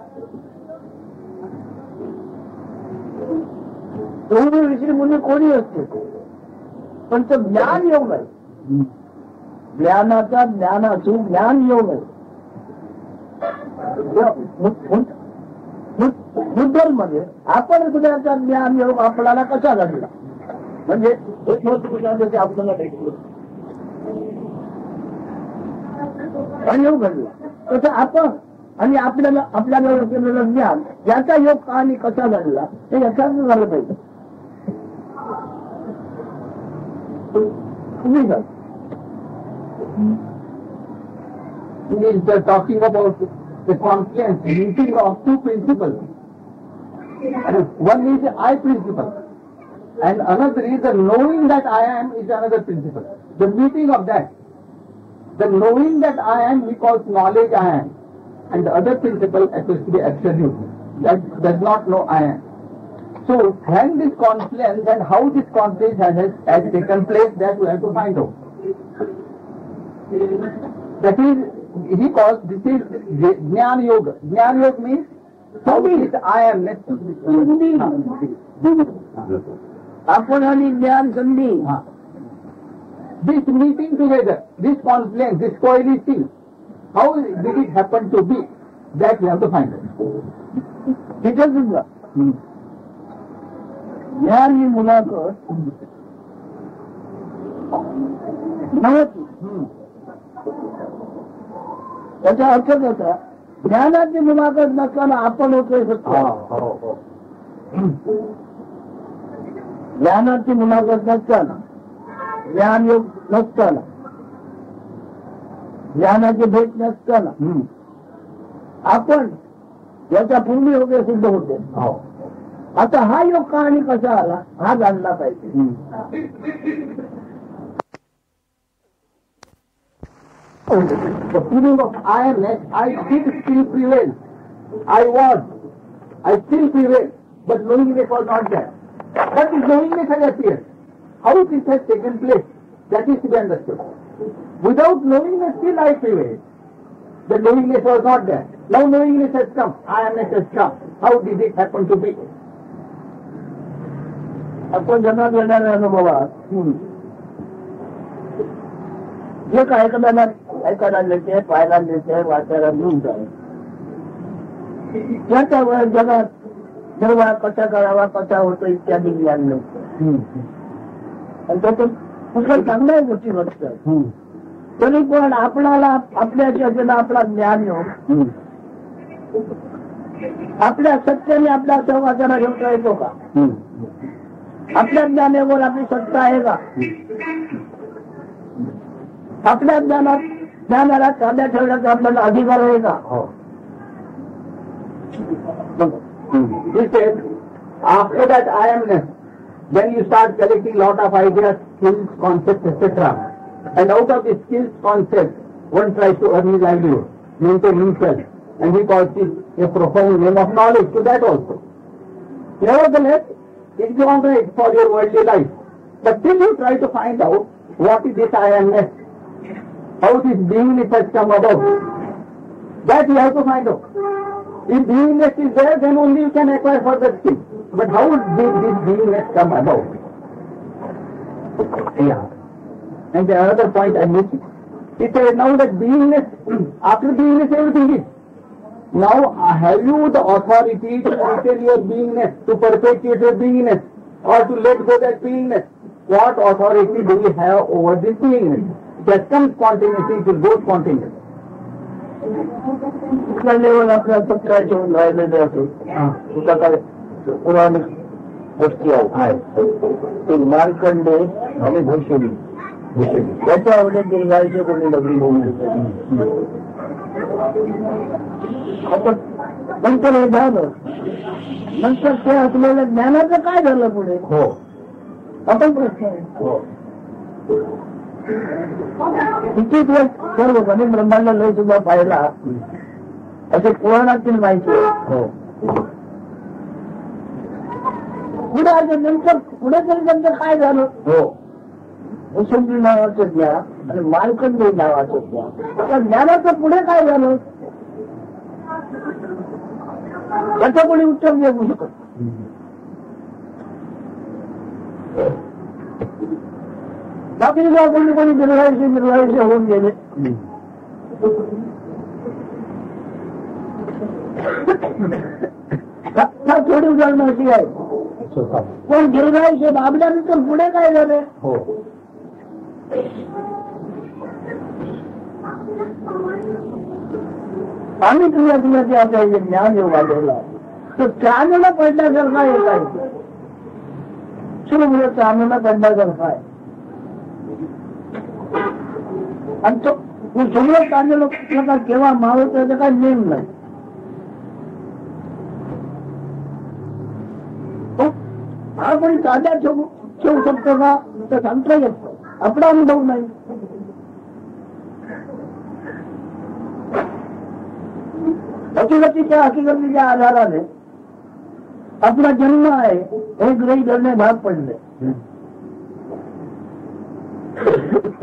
[SPEAKER 2] दोन्ही ऋषी मुनी कोणी असते पण तो ज्ञान योग आहे. ज्ञानाचा ज्ञानाचं ज्ञान योग आहे. बुद्धमध्ये आपण सुद्धा ज्ञान योग आपल्याला कसा घडला म्हणजे एक महत्व आपल्याला भेटलो योग घडला तसं आपण आणि आपल्याला केलेलं ज्ञान याचा योग का आणि कसा घडला हे याच्यात झालं पाहिजे.
[SPEAKER 1] They're talking about the confluence, meeting of two principles. One is the I principle, and another is the knowing that I am is another principle. The meeting of that, the knowing that I am, we call knowledge I am, and the other principle happens to be absolute, that does not know I am. So, when this confluence and how this confluence has taken place, that we have to find out. That is, he calls, this is Jnana Yoga. Jnana Yoga means how is I am next to
[SPEAKER 2] आपण आणि ज्ञान संधी
[SPEAKER 1] this meeting together, this confluence, this coalescing, how did it happen to be? That we have to find out.
[SPEAKER 2] तिथं सुद्धा ज्ञान ही मुलाखत नव्हती. त्याचा अर्थ कसा ज्ञानाची मुलाखत नसताना आपण होतोय सत्य. ज्ञानाची मुलाखत नसताना ज्ञान योग नसताना ज्ञानाची भेट नसताना आपण याचा पूर्ण योग सिद्ध होते. आता हा योग का आणि कसा आला हा जाणला पाहिजे.
[SPEAKER 1] The feeling of I am-ness, I did still prevail. I still prevail, but knowingness was not there. But this knowingness has appeared. How this has taken place, that is to be understood. Without knowingness, still I prevail. The knowingness was not there. Now knowingness has come, I am-ness has come. How did it happen to be?
[SPEAKER 2] आपण जन्मात येणाऱ्या अनुभवात जे काय ऐकायला मिळते पाहायला मिळते वाचायला मिळून जाईल त्याच्या वेळेस जगात जेव्हा कसा करावा कसा होतो इत्यादी ज्ञान मिळतं आणि त्याच्यात कुठल्या चांगल्या गोष्टी घडतात. तरी पण आपल्याला आपल्या ज्याला आपला ज्ञान योग आपल्या सत्याने आपल्या सहवासाला घेऊन येतो का? आपल्या ज्ञानावर आपली सत्ता आहे का? आपल्या ज्ञानाला साध्या ठेवण्याचा आपल्याला अधिकार आहे का?
[SPEAKER 1] He said, after that I am-ness, Then you start collecting lot of ideas, skills, concepts, etc. And out of the skills, concepts, one tries to earn his livelihood, maintain himself, and he calls it a profound name of knowledge to that also. Nevertheless, it is all right for your worldly life. But still you try to find out what is this I amness, how this beingness has come about. That you have to find out. If beingness is there, then only you can acquire further skills. But how did this beingness come about? Yeah. And the other point I missed. He said now that beingness, after beingness everything is. Now have you the authority to retain your beingness, to perpetuate your beingness, or to let go that beingness? What authority do we have over this beingness? It has come spontaneously, it will go spontaneously.
[SPEAKER 2] Level आपल्या पत्राचे होऊन राहिलेले असेल तुझा काय पौराणिक गोष्टी आहेत ते मार्कंडे आणि भूषणी त्याच्या आवडे दीर्घायुष्य कोणी लग्न होऊन आपण नंतर हे झालं नंतर ते असलेल्या ज्ञानाचं काय झालं पुढे
[SPEAKER 1] हो
[SPEAKER 2] आपण प्रश्न आहे किती दिवस सर्व गणित ब्रह्मांड लय सुद्धा पाहिला असे पुराणातील माहिती आहे पुढे आज नंतर पुढे तरी त्यांचं काय झालं
[SPEAKER 1] हो
[SPEAKER 2] भूषणी नावाचं ज्ञान आणि मार्कंडे नावाचं ज्ञान त्या ज्ञानाचं पुढे काय झालं त्याचं कोणी उत्तर देऊ शकत बाकी कोणी दीर्घायुष्य होऊन गेले थोडी उदाहरणं अशी आहे पण दीर्घायुष्य लाभल्यानंतर पुढे काय झाले
[SPEAKER 1] हो
[SPEAKER 2] आम्ही तुला ते आपल्या ज्ञान योग आलेला तर चांदला पडण्यासारखा एक आहे सुरू चांदला पडण्यासारखा आहे आणि तो सगळं चांगलं प्रकार केव्हा मावत त्याचा काही नेम नाही हा कोणी साध्या ठेवू शकतो का तर सांगता येत आपला अनुभव नाही हकीकतीच्या हकीकतीच्या आधाराने आपला जन्म आहे हे गृहीत धरणे भाग पडले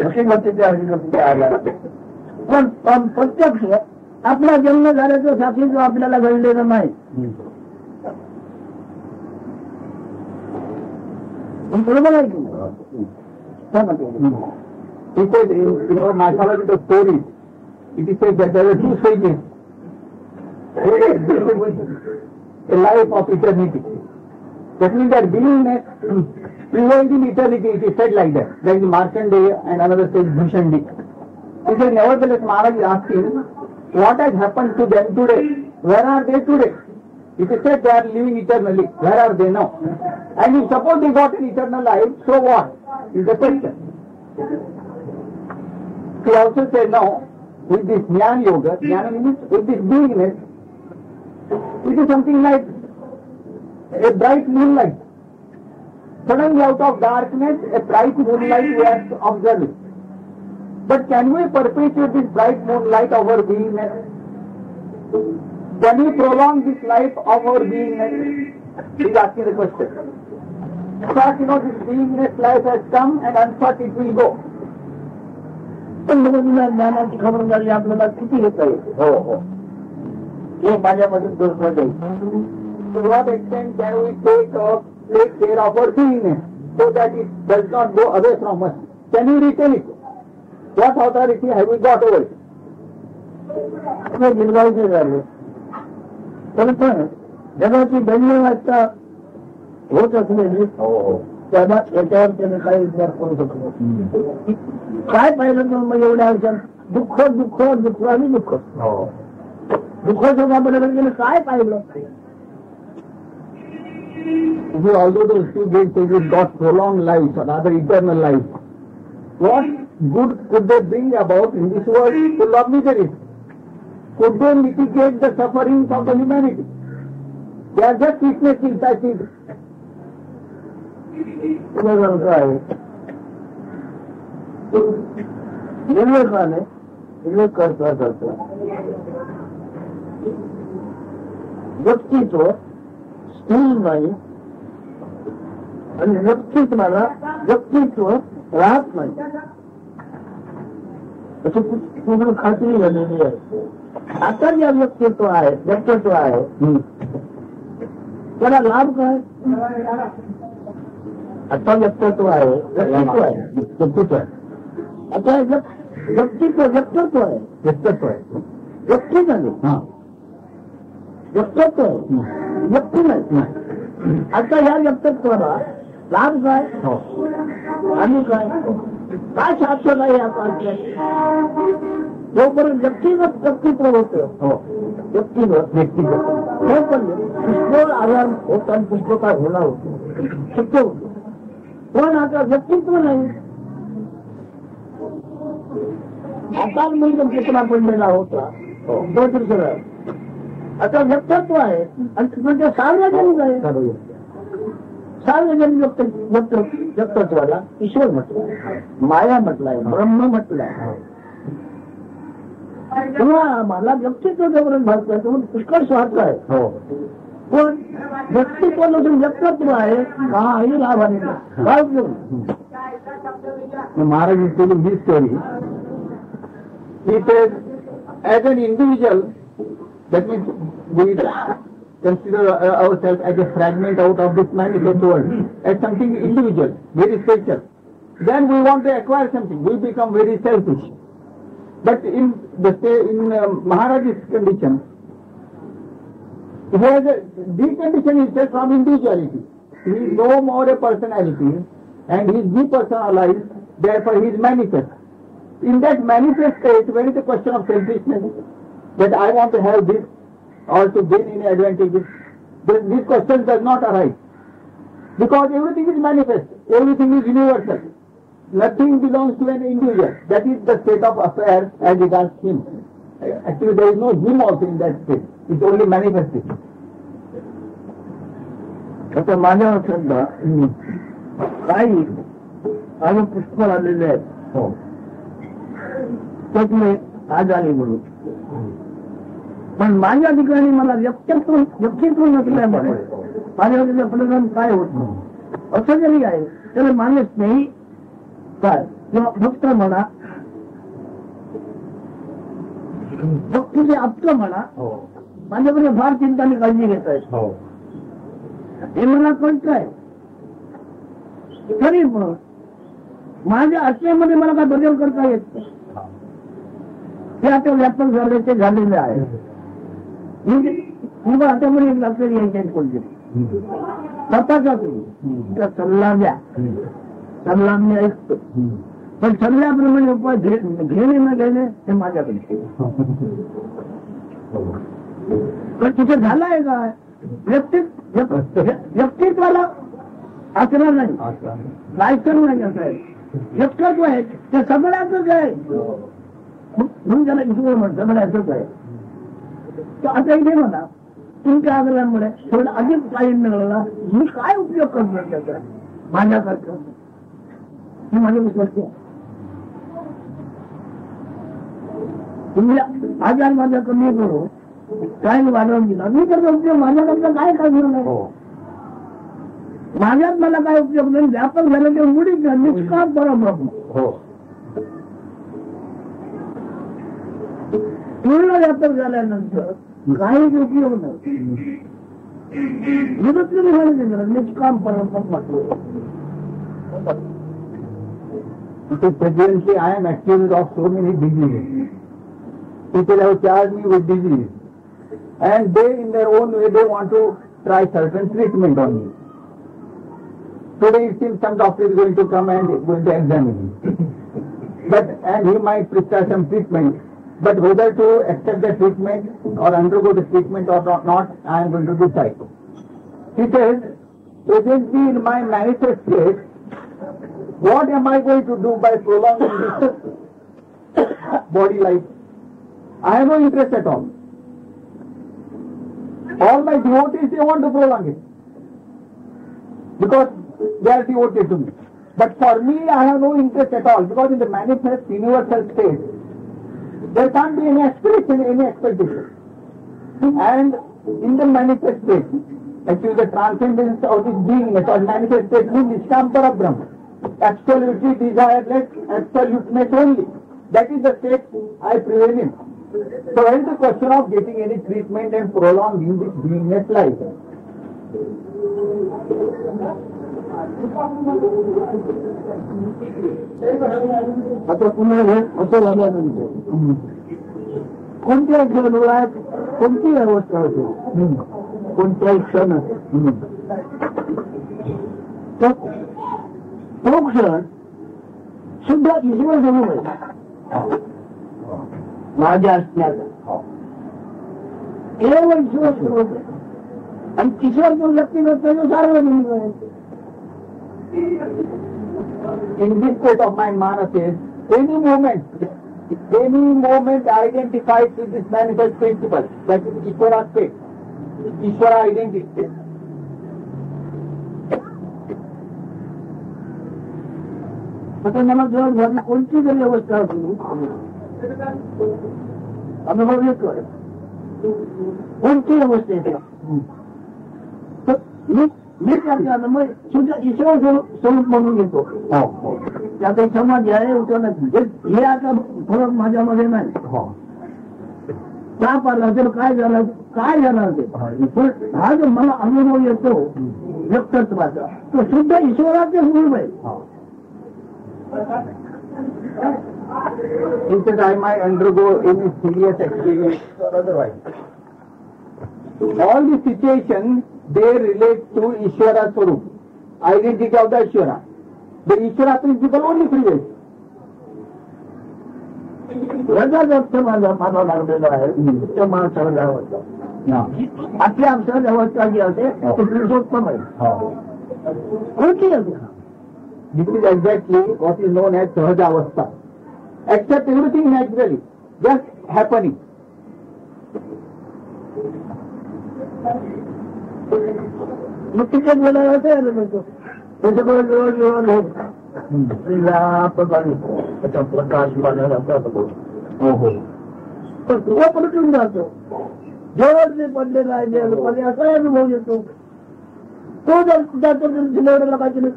[SPEAKER 2] हकीकतीच्या हकीकतीच्या आधाराने पण प्रत्यक्ष आपला जन्म झाल्याचं साक्षीचं आपल्याला घडलेलं नाही बरोबर आहे की
[SPEAKER 1] It says in our mythological stories, it is said that there are two stages. A life of eternity. That means that beingness prevails in eternity. It is said like that. There is Markandeya and another says Bhushandi. He says, nevertheless, Maharaj is asking, what has happened to them today? Where are they today? It is said they are living eternally. Where are they now? And if suppose they got an eternal life, so what? Is the question. He also said now, with this Jnana Yoga, Jnana means with this beingness, it is something like a bright moonlight. Suddenly out of darkness, a bright moonlight we are observing. But can we perpetuate this bright moonlight of our beingness? Can we prolong this life of our beingness? He is asking the question. First, this beingness life has come and unthought it will go.
[SPEAKER 2] पण ज्ञानाची खबरदारी आपल्याला किती घेता येईल
[SPEAKER 1] हो हो
[SPEAKER 2] हे माझ्यामध्ये दोष नाही
[SPEAKER 1] To what extent can we take care of our beingness so that it does not go away from us? Can we retain it? What authority have we got over it?
[SPEAKER 2] दीर्घायुष्य झाले पण जगाची धन्यवादता होत असलेली त्याला याच्यावर त्याने काही विचार करू शकतो काय पाहिलं तर मग एवढ्या आयुष्यात दुःख दुःख दुःख आणि दुःख दुःख सुखाबद्दल गेलं काय पाहिलं
[SPEAKER 1] Although those two great sages got prolonged life, or rather eternal life, what good could they bring about in this world full of misery? Could they mitigate the sufferings of the humanity? They are just witnessing such things.
[SPEAKER 2] काय विवेकाने विवेक करता करता व्यक्तित्व स्थिर नाही आणि व्यक्तित्वाला व्यक्तित्व राहत नाही अशी पूर्ण खात्री झालेली आहे. आता जे व्यक्तित्व आहे त्याला लाभ काय? आता व्यक्तित्व आहे आता व्यक्तित्व आहे व्यक्ती झाली व्यक्तित्व आहे व्यक्ती नाही. आता ह्या व्यक्तित्वाला लाभ काय आणि काय शास्त्र आहे आता जोपर्यंत व्यक्तिगत व्यक्तित्व होतं व्यक्तिगत हे पण पुष्कळ आधार होता आणि पुष्कळ काय होणार होतो शक्य होतो. पण आता व्यक्तित्व नाही. आता म्हणजे पुतळा पडलेला होता आता व्यक्तित्व आहे आणि म्हणजे सार्वजनिक आहे. सार्वजनिक व्यक्तित्वाला ईश्वर म्हटलाय, माया म्हटलाय, ब्रह्म म्हटलाय. तेव्हा आम्हाला व्यक्तित्व जोपर्यंत भरतोय तेव्हा पुष्कळ स्वार्थ आहे. पण व्यक्तित्व नसून व्यक्तित्व आहे काही लाभाने काय उपयोग.
[SPEAKER 1] Maharaj is telling this story. He says, as an individual, that means we consider ourselves as a fragment out of this manifest world, as something individual, very special. Then we want to acquire something. We become very selfish. But in Maharaj's condition, he has a decondition himself from individuality. He is no more a personality, and he is depersonalized. Therefore, he is manifest. In that manifest state, when it is a question of selfishness, that I want to have this or to gain any advantages, this question does not arise. Because everything is manifest, everything is universal. Nothing belongs to an individual. That is the state of affairs as regards him. Actually, there is no him also in that state. It's only manifestation.
[SPEAKER 2] आता माझ्या समजा काही अजून पुष्कळ आलेले आहेत त्यातले आजारी म्हणून. पण माझ्या ठिकाणी मला व्यक्तित्व नसल्यामुळे माझ्या परिणाम काय होत नाही. असं जरी आहे त्याला माझे स्नेही काय किंवा भक्त म्हणा भक्तीचे आप्त म्हणा माझ्याकडे फार चिंता आणि काळजी घेत आहेत हे मला कळतंय. तरी पण माझ्या आत्म्यामध्ये मला काय बदल करता येत नाही. हे आता व्यापक झालेले आहे. म्हणजे हातामध्ये एक डॉक्टर यायचे कोणतरी स्वतःचा त्या सल्ला द्या सल्ला मी ऐकतो पण सल्ल्याप्रमाणे उपाय घेणे न घेणे हे माझ्याकडे. पण तिथे झालाय काय व्यक्तित्वाला आचरा नाही लायसन नाही असं आहे. व्यक्तित्व आहे ते सगळ्याच आहे म्हणून त्याला ईश्वर म्हणतो सगळ्याच आहे. तर आता इथे म्हणा तुमच्या आग्रहामुळे थोडं अधिक टाईम मिळाला मी काय उपयोग करणार त्याचा माझ्यासारखं हे माझं विश्वास आहे. तुम्ही आजार माझा कमी करू काय वाढवून दिला मी त्याचा उपयोग माझ्याकडचा काय करणार नाही. माझ्यात मला काय उपयोग नाही. व्यापक झालं ते मुळीच निष्काम परब्रह्म पूर्ण व्यापक झाल्यानंतर काहीच उपयोग नाही. निष्काम परब्रह्म म्हटलं.
[SPEAKER 1] Presently, I am accused of so many diseases. People have charged me with disease, and they, in their own way, they want to try certain treatment on me. Today, it seems some doctor is going to come and going to examine me, and he might prescribe some treatment. But whether to accept the treatment or undergo the treatment or not, I am going to decide. He says, presently in my manifest state, what am I going to do by prolonging this body life? I have no interest at all. All my devotees, they want to prolong it. Because they are devoted to me. But for me, I have no interest at all, because in the manifest universal state, there can't be any aspiration, any expectation. And in the manifest state, actually the transcendence of this beingness or manifest state means Nishkam Parabrahma, absolutely desireless, absoluteness only. That is the state I prevail in. So where is the question of getting any treatment and prolonging this beingness life?
[SPEAKER 2] आता पुन्हा हे असं झाल्यानंतर कोणत्या क्षणात कोणती अवस्था असेल, कोणत्याही क्षण तो क्षण सुद्धा ईश्वर समोर आहे माझ्या असण्याचा केवळ ईश्वर समोर आहे. आणि ईश्वर जो व्यक्तिगत आहे तो सार्वजनिक आहे.
[SPEAKER 1] In this state of mind, Mana says, any moment identified with this manifest principle, that is Ishvara state, Ishvara identity.
[SPEAKER 2] आता मला जर झाली कोणती जरी अवस्था असली अनुभव येतोय, कोणती अवस्था येते तर मी त्याचा अनुभव सुद्धा ईश्वर स्वरूप म्हणून घेतो. त्यात एक समाज आहे उठवत नाही. हे आता फरक माझ्यामध्ये नाही. ताप आला तर काय झालं ते, पण हा जो मला अनुभव येतो व्यक्तत्वाचा तो सुद्धा ईश्वराचे स्वरूप आहे.
[SPEAKER 1] Instead I might undergo any serious experience or otherwise. All the situations, they relate to Ishvara Swarup, identity of the Ishvara. The Ishvara principle only prevails.
[SPEAKER 2] रजा जप्त माझा लागलेला आहे त्या माणसाला अवस्था आपल्या आमच्या अवस्था जी असते ती पुरुषोत्तम आहे. कोणती अवस्था?
[SPEAKER 1] This is exactly what is known as Sahaja Avastha. Accept everything naturally, just happening.
[SPEAKER 2] मग तिथे बोलायला तयार म्हणतो त्याच्याकडे जवळ त्याचा प्रकाश पाण्याला पण तो पलटून जातो. जवळ जे पडलेला आहे असा अनुभव येतो. तो जर जातो जिल्ह्याला पाहिजे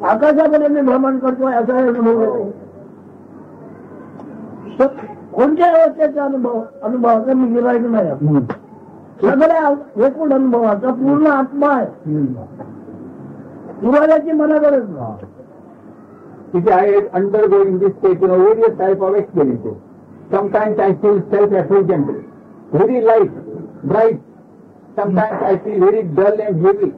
[SPEAKER 2] आकाशापर्यंत भ्रमण करतोय असा अनुभव येतो. कोणत्या अवस्थेचा अनुभवाचा मी गिरायक नाही. सगळ्या एकूण अनुभवाचा पूर्ण आत्मा आहे. पुराव्याची मला गरज नाही.
[SPEAKER 1] If I am undergoing this state, various type of experiences. Sometimes I feel self-effulgent, very light, bright. Sometimes I feel very dull and heavy.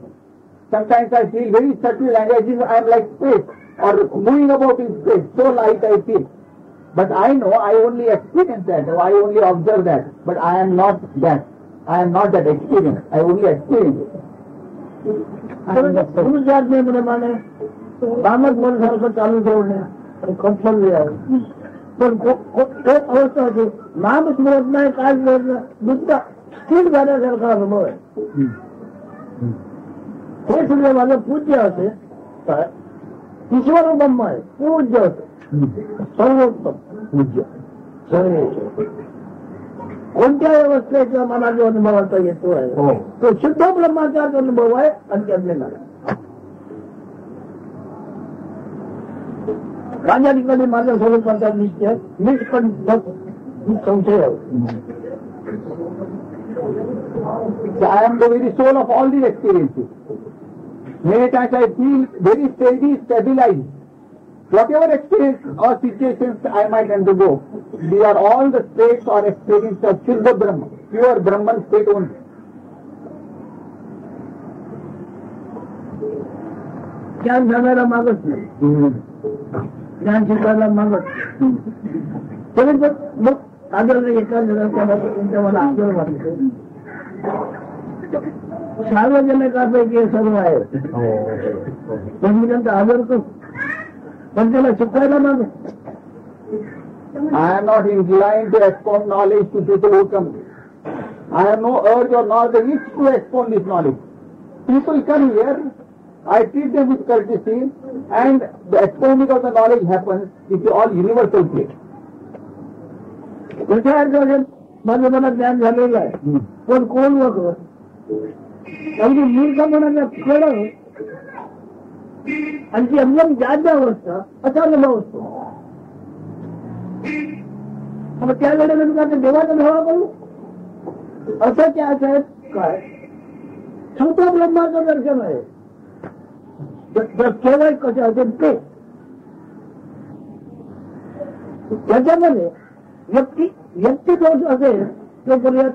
[SPEAKER 1] Sometimes I feel very subtle and as if I am like space or moving about in space. So light I feel. But I know I only experience that, or I only observe that. But I am not that. I am not that experience. I only experience it.
[SPEAKER 2] पुरुष जाज्ञेप्रमाणे कामच मनसारखं चालू ठेवणे कौशल्य आहे. पण अवस्था होती नाम स्मरत नाही, काय स्मरत नाही, नुसता स्थिर झाल्यासारखा अनुभव आहे. हे सुद्धा माझं पूज्य असे ईश्वर ब्रह्म आहे. पूज्य असं सर्वोत्तम पूज्य सर्वेश्वर. कोणत्या अवस्थेचा मला जो अनुभवाचा येतो आहे तो शुद्ध ब्रह्माचाच अनुभव आहे. आणि त्यातले नाही माझ्या ठिकाणी माझ्या स्वरूपाचा निश्चय संशय आहे.
[SPEAKER 1] I am the very soul of all these experiences. Many times I feel very steady, stabilized. Whatever experience or situations I might undergo, these are all the states or experiences of Shuddha Brahma, pure Brahman state only.
[SPEAKER 2] ज्ञान झाल्याला मागत नाही, ज्ञान शिकायला मागत तरी मग आदर एका जणांच्या मला आदर वाटतो. सार्वजनिकापैकी सर्व आहे पण मी त्यांचा आदर करतो, पण त्याला शिकायला मागत.
[SPEAKER 1] I am not inclined to expound knowledge to people who come. I have no urge or nor the wish to expound this knowledge. People come here I treat them with courtesy, and the expounding of the knowledge happens is all universal play.
[SPEAKER 2] कशा अर्थात माझं मला ज्ञान झालेलं आहे, पण कोण लोक अगदी मूर्ख मनाला कळलं आणि ती एकदम जास्त अवस्था असा अनुभव असतो. मग त्या वेळेला का देवाचा धावा करू असं त्या आहेत काय छोट्या ब्रह्माचं दर्शन आहे. केवळ कसं असेल ते त्याच्यामध्ये व्यक्ती दोष असेल तोपर्यंत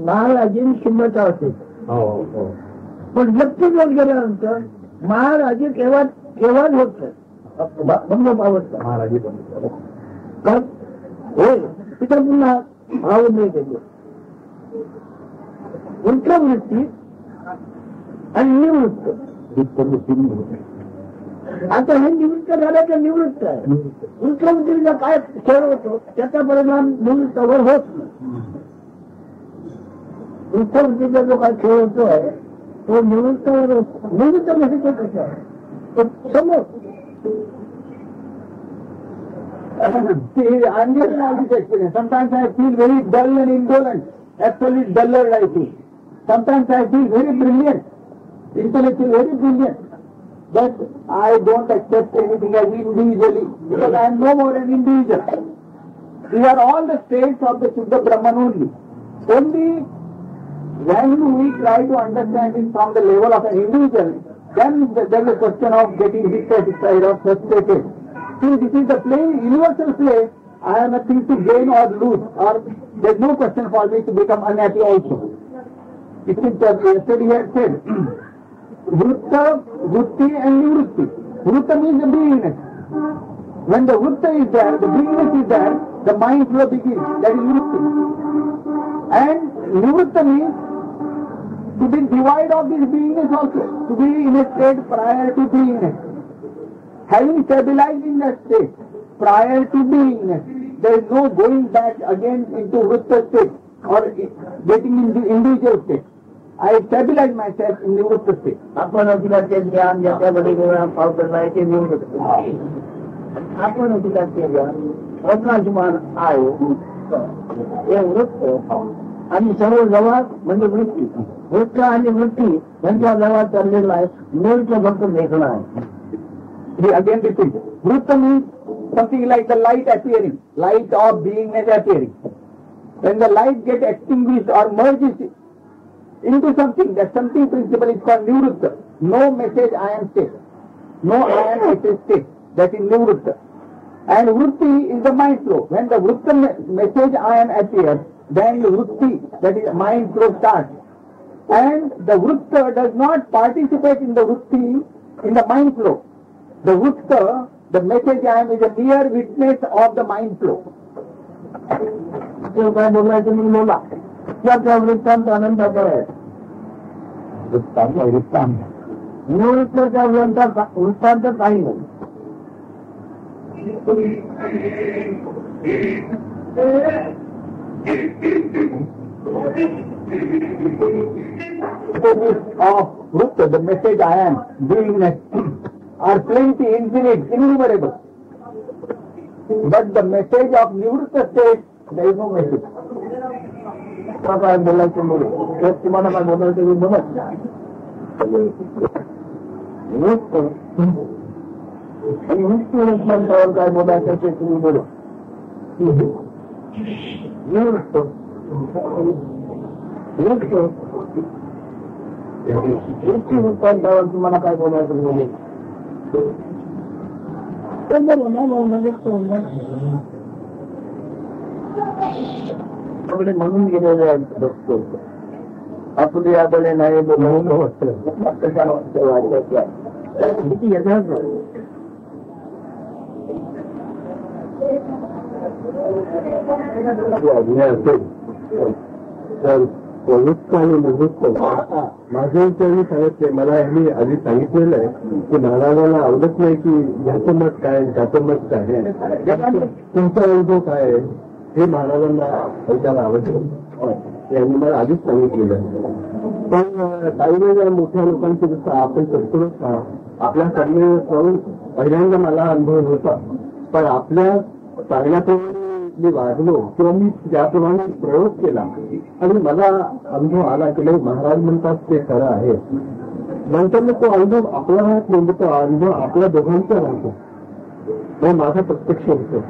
[SPEAKER 2] महाराजीन किंमत असेल, पण व्यक्ती दोष गेल्यानंतर महाराजी केव्हा होत बंद आवडतं महाराजी कारण होय तिथं पुन्हा भाव नाही त्याचे वृत्ती आणि निवृत्त. आता हे निवृत्त झाल्याचं निवृत्त आहे. वृत्तीचा काय खेळ होतो त्याचा परिणाम निवृत्तावर होत नाही. वृत्तीचा जो काय खेळ होतो आहे तो निवृत्तावर निवृत्त म्हणजे तो कसं आहे समोर
[SPEAKER 1] I'm getting all this experience. Sometimes I feel very dull and indolent, actually duller I feel. Sometimes I feel very brilliant, intellectually very brilliant, but I don't accept anything as individually because I am no more an individual. These are all the states of the Shuddha Brahman only. Only when we try to understand it from the level of an individual, then there is a question of getting dissatisfied or frustrated. See, this is the play, universal play. I have nothing to gain or lose, or there is no question for me to become unhappy also. It is yesterday he had said, Vrutta, Vrutti and Nivrutti. Vrutta means the beingness. When the Vrutta is there, the beingness is there, the mind flow begins. That is Vrutti. And Nivrutta means to be devoid of this beingness also, to be in a state prior to beingness. Having stabilized in that state prior to beingness, there is no going back again into Vrutta state or getting into individual state. I stabilize myself in the Vrutta state.
[SPEAKER 2] आपण अतिलाचे ज्ञान ज्याच्यामध्ये पावतर नाही ते निवृत्त. आपण अतिलाचे ज्ञान रत्नाशमान आहे हे वृत्त आणि सर्व जवळ म्हणजे वृत्ती. वृत्त आणि वृत्ती यांच्या जवळ चाललेला आहे. निवृत्त फक्त देखणं आहे.
[SPEAKER 1] He again repeats. Vrutta means something like the light appearing, light of beingness appearing. When the light gets extinguished or merges into something, that something principle is called Nivrutta. No message I am state. No I am message state. That is Nivrutta. And Vritti is the mind flow. When the Vrutta message I am appears, then Vritti, that is mind flow starts. And the Vrutta does not participate in the Vritti, in the mind flow. The Vrutta, the message I am, is a mere witness of the mind flow.
[SPEAKER 2] काय बोलायचं मी बोला त्या वृत्तांत आनंदाचा आहे. निवृत्ताच्या वृत्तांत काही नाही.
[SPEAKER 1] Of Vrutta, the message I am, beingness, are plenty, infinite, innumerable. But the message of Nivrutta state, there is no message.
[SPEAKER 2] काय बोलायचं बोलू तुम्हाला काय बोलायचं मी बोलत निवृत्त काय बोलायचं ते तुम्ही बोलू. निवृत्त वृत्तीवृत्तांतावर तुम्हाला काय बोलायचं बोलेल म्हणून गेलेले आहेत. आपली आदळे नाही बोलवून किती यथार्थ
[SPEAKER 3] तर प्रवृत्त आणि निवृत्त माझ्या विचारणी सांगितले. मला ह्यांनी आधी सांगितलेलं आहे की महाराजांना आवडत नाही की ह्याचं मत काय त्याचं मत काय तुमचा अनुभव काय आहे हे महाराजांना ऐकायला आवडतं. यांनी मला आधीच सांगितलेलं आहे.
[SPEAKER 2] पण काही वेळेला मोठ्या लोकांचे जसं आपण करतोच आपल्या कर्मे जाऊन पहिल्यांदा मला अनुभव होता, पण आपल्या सांगण्याप्रमाणे मी वागलो किंवा मी ज्याप्रमाणे प्रयोग केला आणि मला अनुभव आला की नाही महाराज म्हणतात ते खरं आहे, नंतर तो अनुभव आपला राहत म्हणजे तो अनुभव आपल्या दोघांचा राहतो, तो माझा प्रत्यक्ष होतो.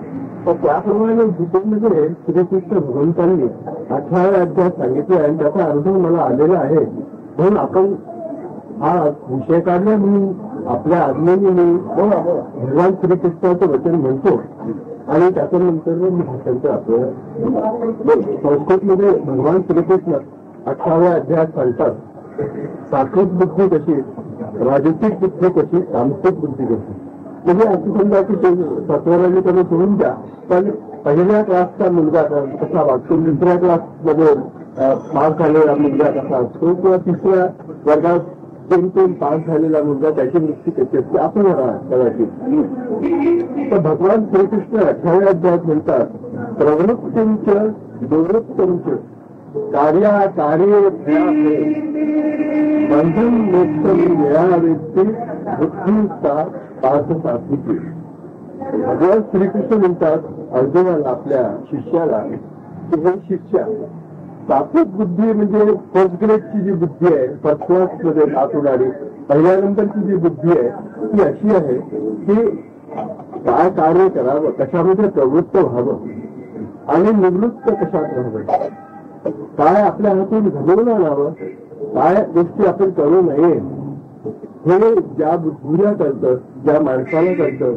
[SPEAKER 2] तर त्याप्रमाणे गीतेमध्ये श्रीकृष्ण भगवंतांनी 18व्या अध्यायात सांगितलं आणि त्याचा अनुभव मला आलेला आहे. म्हणून आपण हा विषय काढला म्हणून आपल्या आज्ञेने मी भगवान श्रीकृष्णाचं वचन म्हणतो आणि त्याच्यानंतर भाषांतर आपल्याला संस्कृतमध्ये भगवान श्रीकृष्ण 18व्या अध्यायात सांगतात सात्विक बुद्धी कशी, राजसिक बुद्धी कशी, तामसिक बुद्धी कशी. म्हणजे असं समजा की सत्वराजी त्यांना सोडून द्या, पण पहिल्या क्लासचा मुलगा कसा वागतो, दुसऱ्या क्लासमध्ये पास झालेला मुलगा कसा असतो किंवा तिसऱ्या वर्गात जेमतेम पास झालेला मुलगा त्याची वृत्ती कशी असते आपण कदाचित. तर भगवान श्रीकृष्ण 18व्या अध्यायात म्हणतात प्रवृत्तींच दुर्वृत्तींच कार्य बंधन मोक्ष वेळावेत्ती बुद्धीचा पाच सात्विकी. भगवान श्रीकृष्ण म्हणतात अर्जुनाला आपल्या शिष्याला की हे शिष्या सात्विक बुद्धी म्हणजे फर्स्ट ग्रेडची जी बुद्धी आहे, फर्स्ट क्लास मध्ये हात उडाली पहिल्यानंतरची जी बुद्धी आहे ती अशी आहे की काय कार्य करावं, कशामध्ये प्रवृत्त व्हावं आणि निवृत्त कशात राहावं, काय आपल्या हातून घडवून आणावं, काय गोष्टी आपण करू नये, हे ज्या बुद्धीला कळतं, ज्या माणसाला कळतं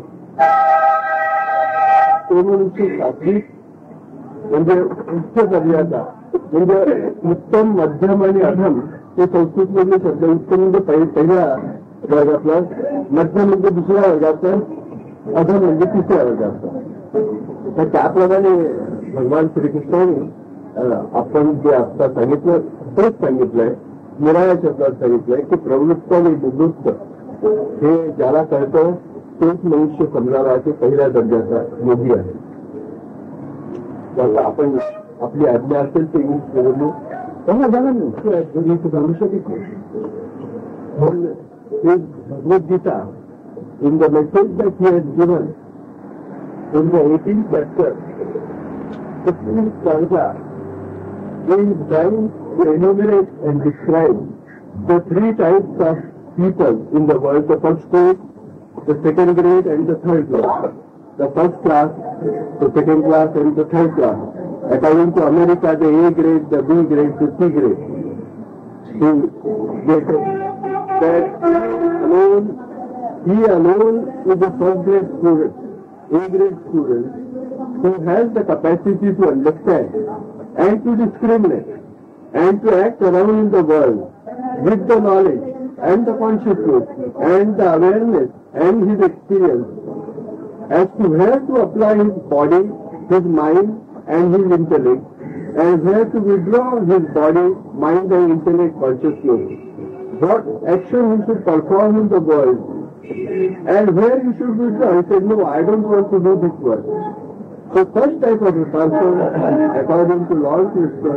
[SPEAKER 2] तो मनुष्य सात्विक म्हणजे उच्च दर्जाचा, म्हणजे उत्तम, मध्यम आणि अधम हे संस्कृतमधले शब्द. उत्तम म्हणजे पहिल्या वर्गातला, मध्यम म्हणजे दुसऱ्या वर्गातला, अधम म्हणजे तिसऱ्या वर्गातला. तर त्याप्रमाणे भगवान श्रीकृष्णाने आपण जे आता सांगितलं तेच सांगितलंय, निराळ्या शब्दात सांगितलंय की प्रवृत्त आणि निवृत्त हे ज्याला कळतं तोच मनुष्य समजावा की पहिल्या दर्जाचा योगी आहे. आपण आपली आज्ञा असेल ते बोलू त्यांना झालं नाही घालू शकत नाही. Bhagavad Gita in the message that he has given in the 18th chapter, the fourth stanza is trying to enumerate and describe the three types of people in the world: the first grade, the second grade, and the third class. The first class, the second class, and the third class. According to America, the A grade, the B grade, the C grade. He alone is a first grade student, A grade student, who has the capacity to understand and to discriminate and to act around in the world with the knowledge and the consciousness and the awareness and his experience as to where to apply his body, his mind and his intellect, and where to withdraw his body, mind and intellect consciousness, what action he should perform in the world, and where he should withdraw. He said, no, I don't want to do this work. So such type of a person, according to Lord Krishna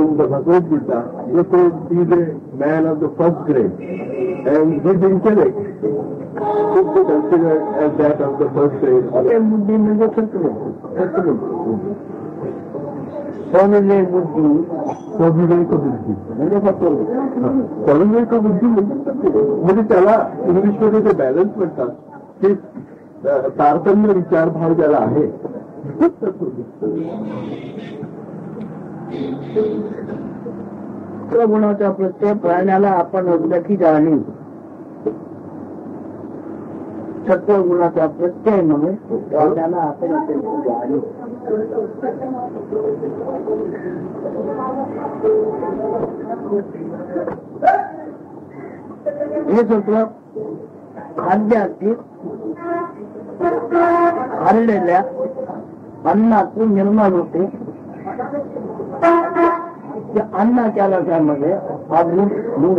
[SPEAKER 2] in the Bhagavad Gita, he says he is a man of the first grade, and his intellect should be considered as that of the first grade. बुद्धि म्हणजे सविवेक बुद्धी, सविवेक बुद्धी म्हणजे सविवेक बुद्धी म्हणजे त्याला इंग्लिशमध्ये ते बॅलन्स म्हणतात की तारतम्य विचारभाव ज्याला आहे. गुणाचा प्रत्येक प्राण्याला आपण उद्दकी जाणीव, सत्वगुणाचा प्रत्यय म्हणून प्राण्याला आपण जाणीव. हे सत्र खाद्यातील खाल्लेल्या अन्नातून निर्माण होते. त्या अन्नाच्या रसामध्ये अजून गुण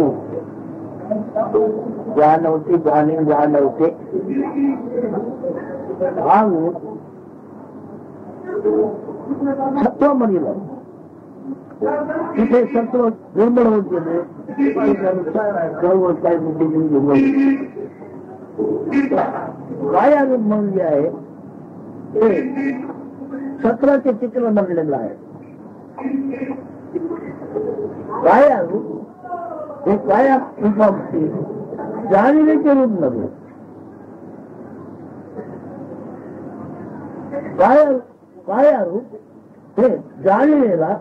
[SPEAKER 2] जाणवते, जाणवते हा गुण सत्व म्हणलं. तिथे सत्व गडबड होत गेले, कायारूप म्हणून जे आहे ते सत्राचे चित्र बनलेलं आहे. कायारूप हे काया रूपामध्ये जाणीवेचे रूप नव्हे. कायारूप हे जाणीवेला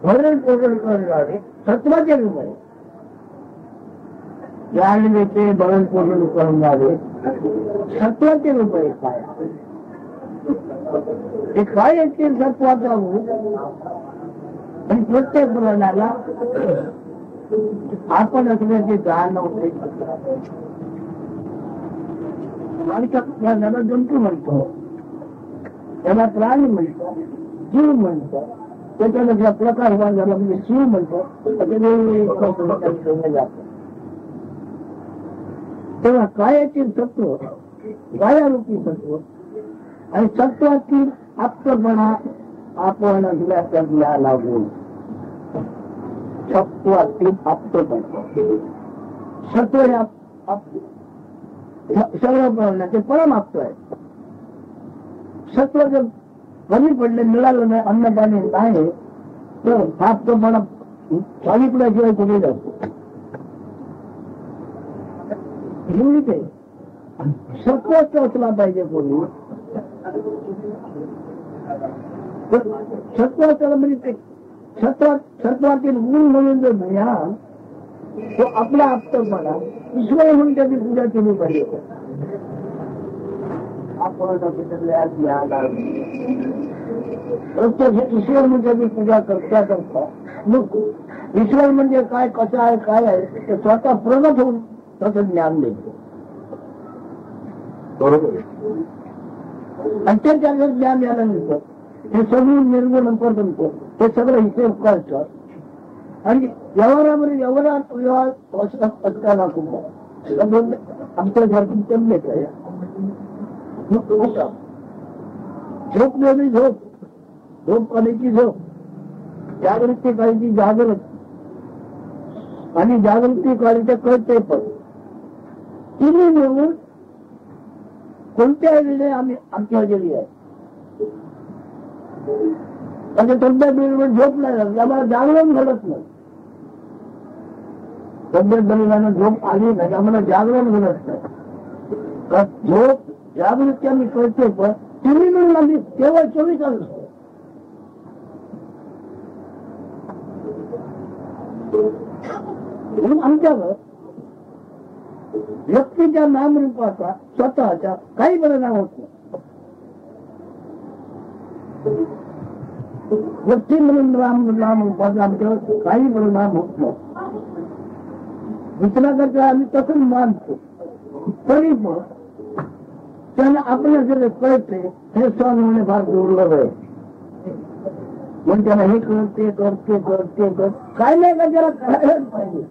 [SPEAKER 2] भरण पोषण करणारे सत्वाचे रूप आहे. जाणीवेचे भरण पोषण करणारे सत्वाचे रूप आहे काया. हे कायाचे सत्वाचा रूप आणि प्रत्येक प्राण्याला आपण असल्याचे जाण होते. प्राण्याला जंतू म्हणतो, त्याला प्राणी म्हणतो, जीव म्हणतो. त्याच्यानंतर प्रकार व्हायला झाला म्हणजे शिव म्हणतो. तेव्हा कायाचे सत्व, कायारूपी सत्व आणि सत्वातील आप्तपणा आपण असल्याच्या लागून सत्वातील आप्तपणा सत्व सर्व प्रमाणाचे परम आप्त आहे. सत्व जर कमी पडले, मिळालं नाही, अन्न पाणी नाही, तर आप्तपणा चालिकल्याशिवाय कुठे जातो. ते सत्वच असला पाहिजे कोणी. सत्वाचं म्हणजे ते सत्वातील गुण म्हणून जो ज्ञान, तो आपला आप्तपणा ईश्वर म्हणून त्याची पूजा केली पाहिजे. आपण प्रत्यक्ष ईश्वर म्हणून त्याची पूजा करता ईश्वर म्हणजे काय, कसं आहे, काय आहे ते स्वतः प्रगट होऊन त्याचं ज्ञान देतो.
[SPEAKER 3] बरोबर.
[SPEAKER 2] आणि त्याच्या ज्ञान याल्यानंतर हे सगळं निर्गुण करतो. हे सगळं हिशेब करतं आणि व्यवहारामध्ये व्यवहार असताना सुद्धा आमच्यासारखी चलले काय झोप वेगळी झोप काढायची झोप, जागृती काढायची जागृत, आणि जागृती काढायचं कळते पण. तिन्ही मिळून कोणत्या वेळेला आम्ही आमच्या गेली आहे. म्हणजे कोणत्या वेळेवर झोप नाही झाली, आम्हाला जागरण घडत नाही. तब्येत बलिदानं झोप आली नाही, आम्हाला जागरण घडत नाही. झोप जागृती आम्ही कळते पण तिन्ही मिळून आम्ही केवळ 24 तास असतो. म्हणून आमच्यावर व्यक्तीच्या नामरूपाचा स्वतःच्या काही परिणाम होत नाही. व्यक्ती म्हणून नामरूपाचा आमच्यावर काही परिणाम होत नाही. दुसऱ्याकडे आम्ही तसंच मानतो, तरी पण त्यांना आपल्या जे कळते हे सहन होणे फार दुर्लभ आहे. म्हणून त्याला हे करते काय नाही का त्याला करायलाच पाहिजे,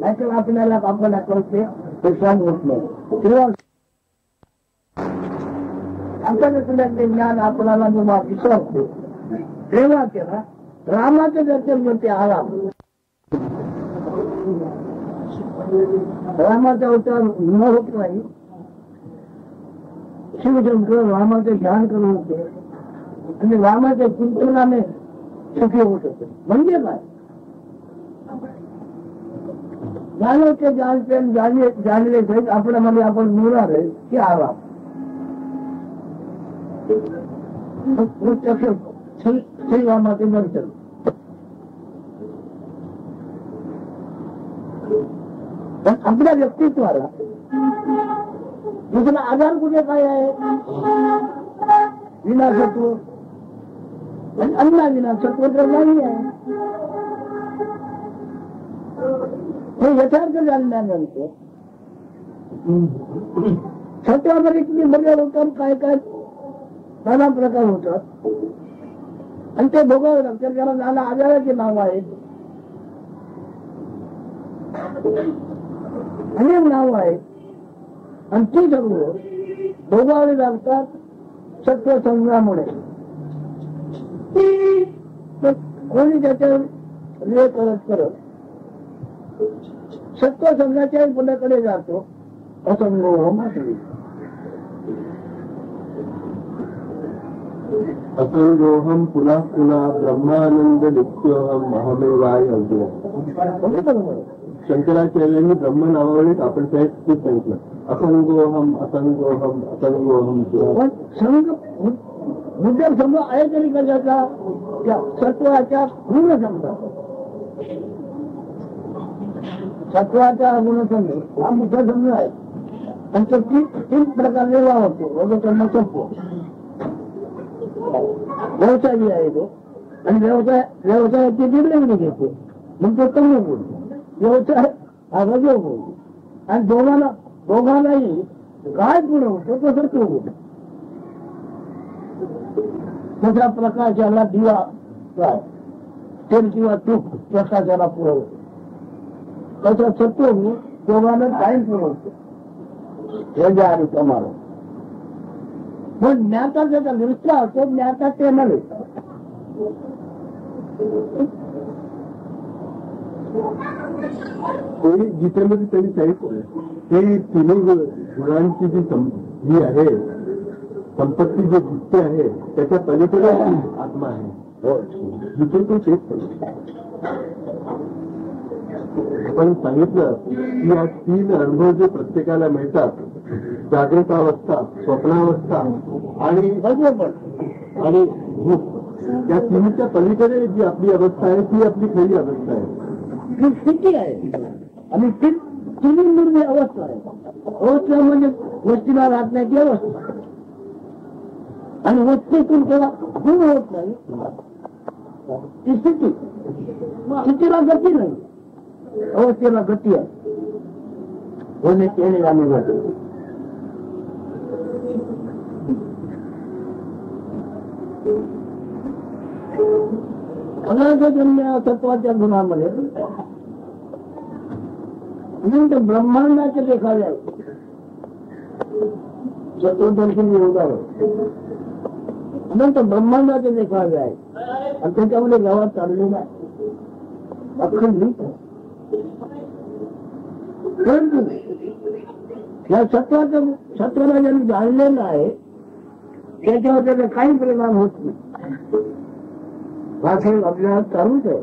[SPEAKER 2] नाहीतर आपल्याला कळते हे सहन होत नाही. तेव्हा आपल्याकडे ज्ञान आपल्याला जेव्हा विसरतो तेव्हा त्याला रामाचं दर्शन म्हणते आराम. रामाचा अवतार न होत नाही. शिवशंकर रामाचे ध्यान करत होते आणि रामाच्या चिंतनाने सुखी होत होते. म्हणजे काय, जाणवते जाणले पाहिजे आपल्यामध्ये आपण मिळणार आहे की आराम. श्रीरामाचे दर्शन पण आपल्या व्यक्तित्वाला दुसरा आधार कुठे काय आहे, विनाशत्व आणि अन्ना विनाशत्व तर नाही आहे. हे यथार्थ जाणल्यानंतर सत्वामध्ये किती बदल होतात, काय काय नाना प्रकार होतात आणि ते भोगावे लागतात. त्याला नाना आजाराचे नाव आहे, अनेक नाव आहेत आणि ती सर्व भोगावे लागतात सत्व संग्रामुळे. कोणी त्याच्यावर रिळे करत सत्व संघाच्या पलीकडे जातो. असंगोहम
[SPEAKER 3] असंगोहम पुन्हा पुन्हा ब्रह्मानंद नित्योहम महमेवाय अर्जुन. शंकराचार्यांनी ब्रह्म नावावरच आपण ते सांगितलं. असंगोहम असंगोहम असंगोहम.
[SPEAKER 2] पण संघ मुद्दा संघ आहे तरी कशाचा? सत्वाच्या गुणसंघ. सत्वाचा गुणसंघ हा मुद्दा संघ आहे. आणि तो तीन प्रकारचे होतो. रोगकर्म सत्व व्यवसायी आहे तो. आणि व्यवसायाची निर्णय घेतो. मग तो कमी गुण. व्यवसाय हा रजो गुण. आणि दोघांनाही काय गुण होतो तो सत्व गुण. तसा प्रकाशाला दिवा काय तेल किंवा तूप प्रकाशाला पुरवतो. तसं सत्व गुण दोघांना टाईम पुरवतो. रजा आणि समारोह. पण ज्ञाता ज्याचा निष्ठा असतो ज्ञाता ते नव्हे.
[SPEAKER 3] कोणी गीतेमध्ये त्यांनी सांगितलं की तिन्ही गुणांची जी आहे संपत्ती जी दिसते आहे त्याच्या पलीकडे आत्मा आहे. जिथून तो तेच आपण सांगितलं की या तीन अनुभव जे प्रत्येकाला मिळतात, जागृत अवस्था, स्वप्नावस्था आणि भूक, या तिन्हीच्या पलीकडे जी आपली अवस्था आहे ती आपली खरी अवस्था आहे.
[SPEAKER 2] ही स्थिती आहे. आणि तिन्ही निर्णय अवस्था आहे. अवस्था म्हणजे वस्तीला राहण्याची अवस्था. आणि वस्तीतून त्याला गुण होत नाही ती स्थिती. स्थितीला गती नाही, अवस्थेला गती आहे. होणे येणे आम्ही जातो. अनंतजन्य तत्वाच्या गुणामध्ये अनंत ब्रह्मांडाचे देखावे आहे. सत्वदर्शन योगावर अनंत ब्रह्मांडाचे देखावे आहे. आणि त्याच्यामध्ये गावात चाललेला आहे अखंडित. परंतु या सत्वाला ज्यांनी जाणलेलं आहे त्याच्यावर त्याचा काही परिणाम होत नाही. वाचन आपल्याला चालूच आहे.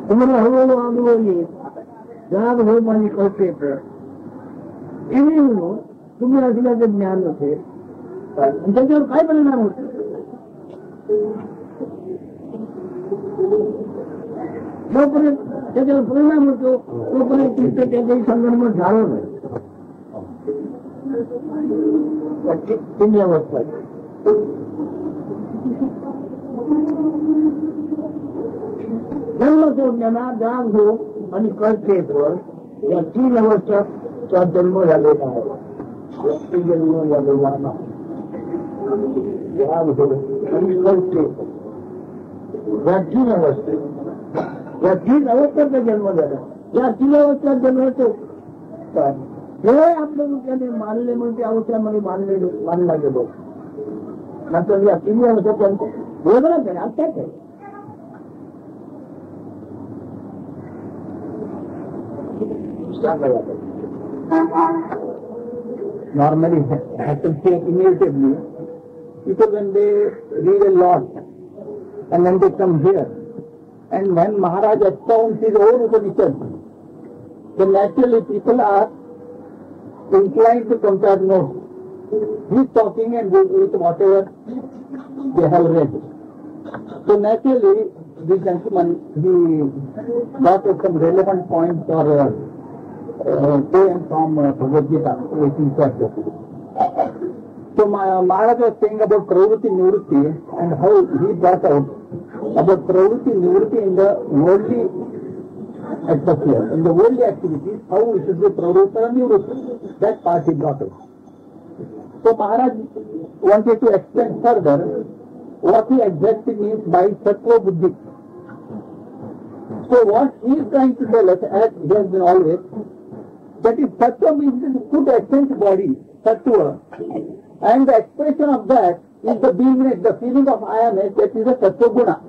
[SPEAKER 2] तुम्हाला हळूहळू अनुभव येईल. जाग होम आणि कळते म्हणून तुम्ही असल्याचं ज्ञान असेल त्याच्यावर काय परिणाम होतो? जोपर्यंत त्याच्यावर परिणाम होतो तोपर्यंत तुमचं त्याचाही संदर्भ झाला नाही. अवस्था जन्म सोडण्याला जाग झोप आणि कळते या तीन अवस्थेचा जन्म झालेला आहे. व्यक्ती जन्म झालेला नाही. जाग झोप आणि कळते या तीन अवस्थेत या तीन अवस्थेचा जन्म झाला. या तीन अवस्थेत जन्म होतो हे आपल्या त्याने मानले म्हणून त्या अवस्थेमध्ये मानला गेलो. नंतर या तिन्ही अवस्थेत वेगळाच आहे. आत्ताच आहे. Normally happens here immediately. People when they read a lot and then they come here and when Maharaj expounds his own Upanishad, then naturally people are inclined to compare notes. He is talking and with whatever they have read. So naturally this gentleman he brought up some relevant points or poem from Bhagavad Gita, which is that. So Maharaj was saying about Pravritti Nivritti and how he brought out about Pravritti Nivritti in the worldly atmosphere, in the worldly activities, how we should be Pravritta and Nivritta. That part he brought out. So Maharaj wanted to explain further what he exactly means by Sattva Buddhi. So what he is trying to tell us, as he has been always,
[SPEAKER 1] That is, Sattva means the food essence body, Sattva. And the expression of that is the beingness, the feeling of I am-ness, that is the Sattva Guna.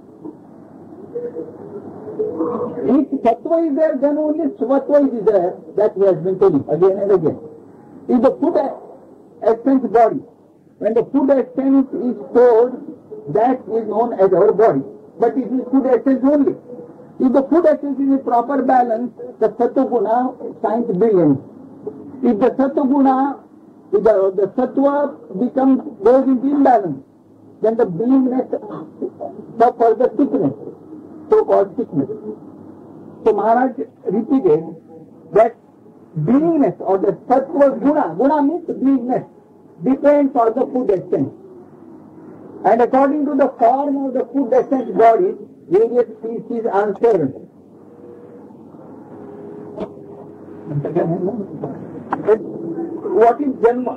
[SPEAKER 1] If Sattva is there, then only Svatva is there, that he has been telling again and again. If the food essence body, when the food essence is stored, that is known as our body. But it is food essence only. If the food essence is in proper balance, the Sattva Guna shines brilliant. If the Sattva Guna, if the Sattva goes into imbalance, then the beingness suffers the sickness, so-called sickness. So Maharaj repeated that beingness or the Sattva Guna means beingness, depends on the food essence. And according to the form of the food essence body, various species are served. What is Janma?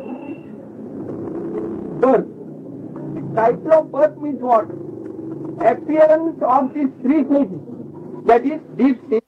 [SPEAKER 1] Birth. Title of birth means what? Appearance of these three phases. That is, deep sleep,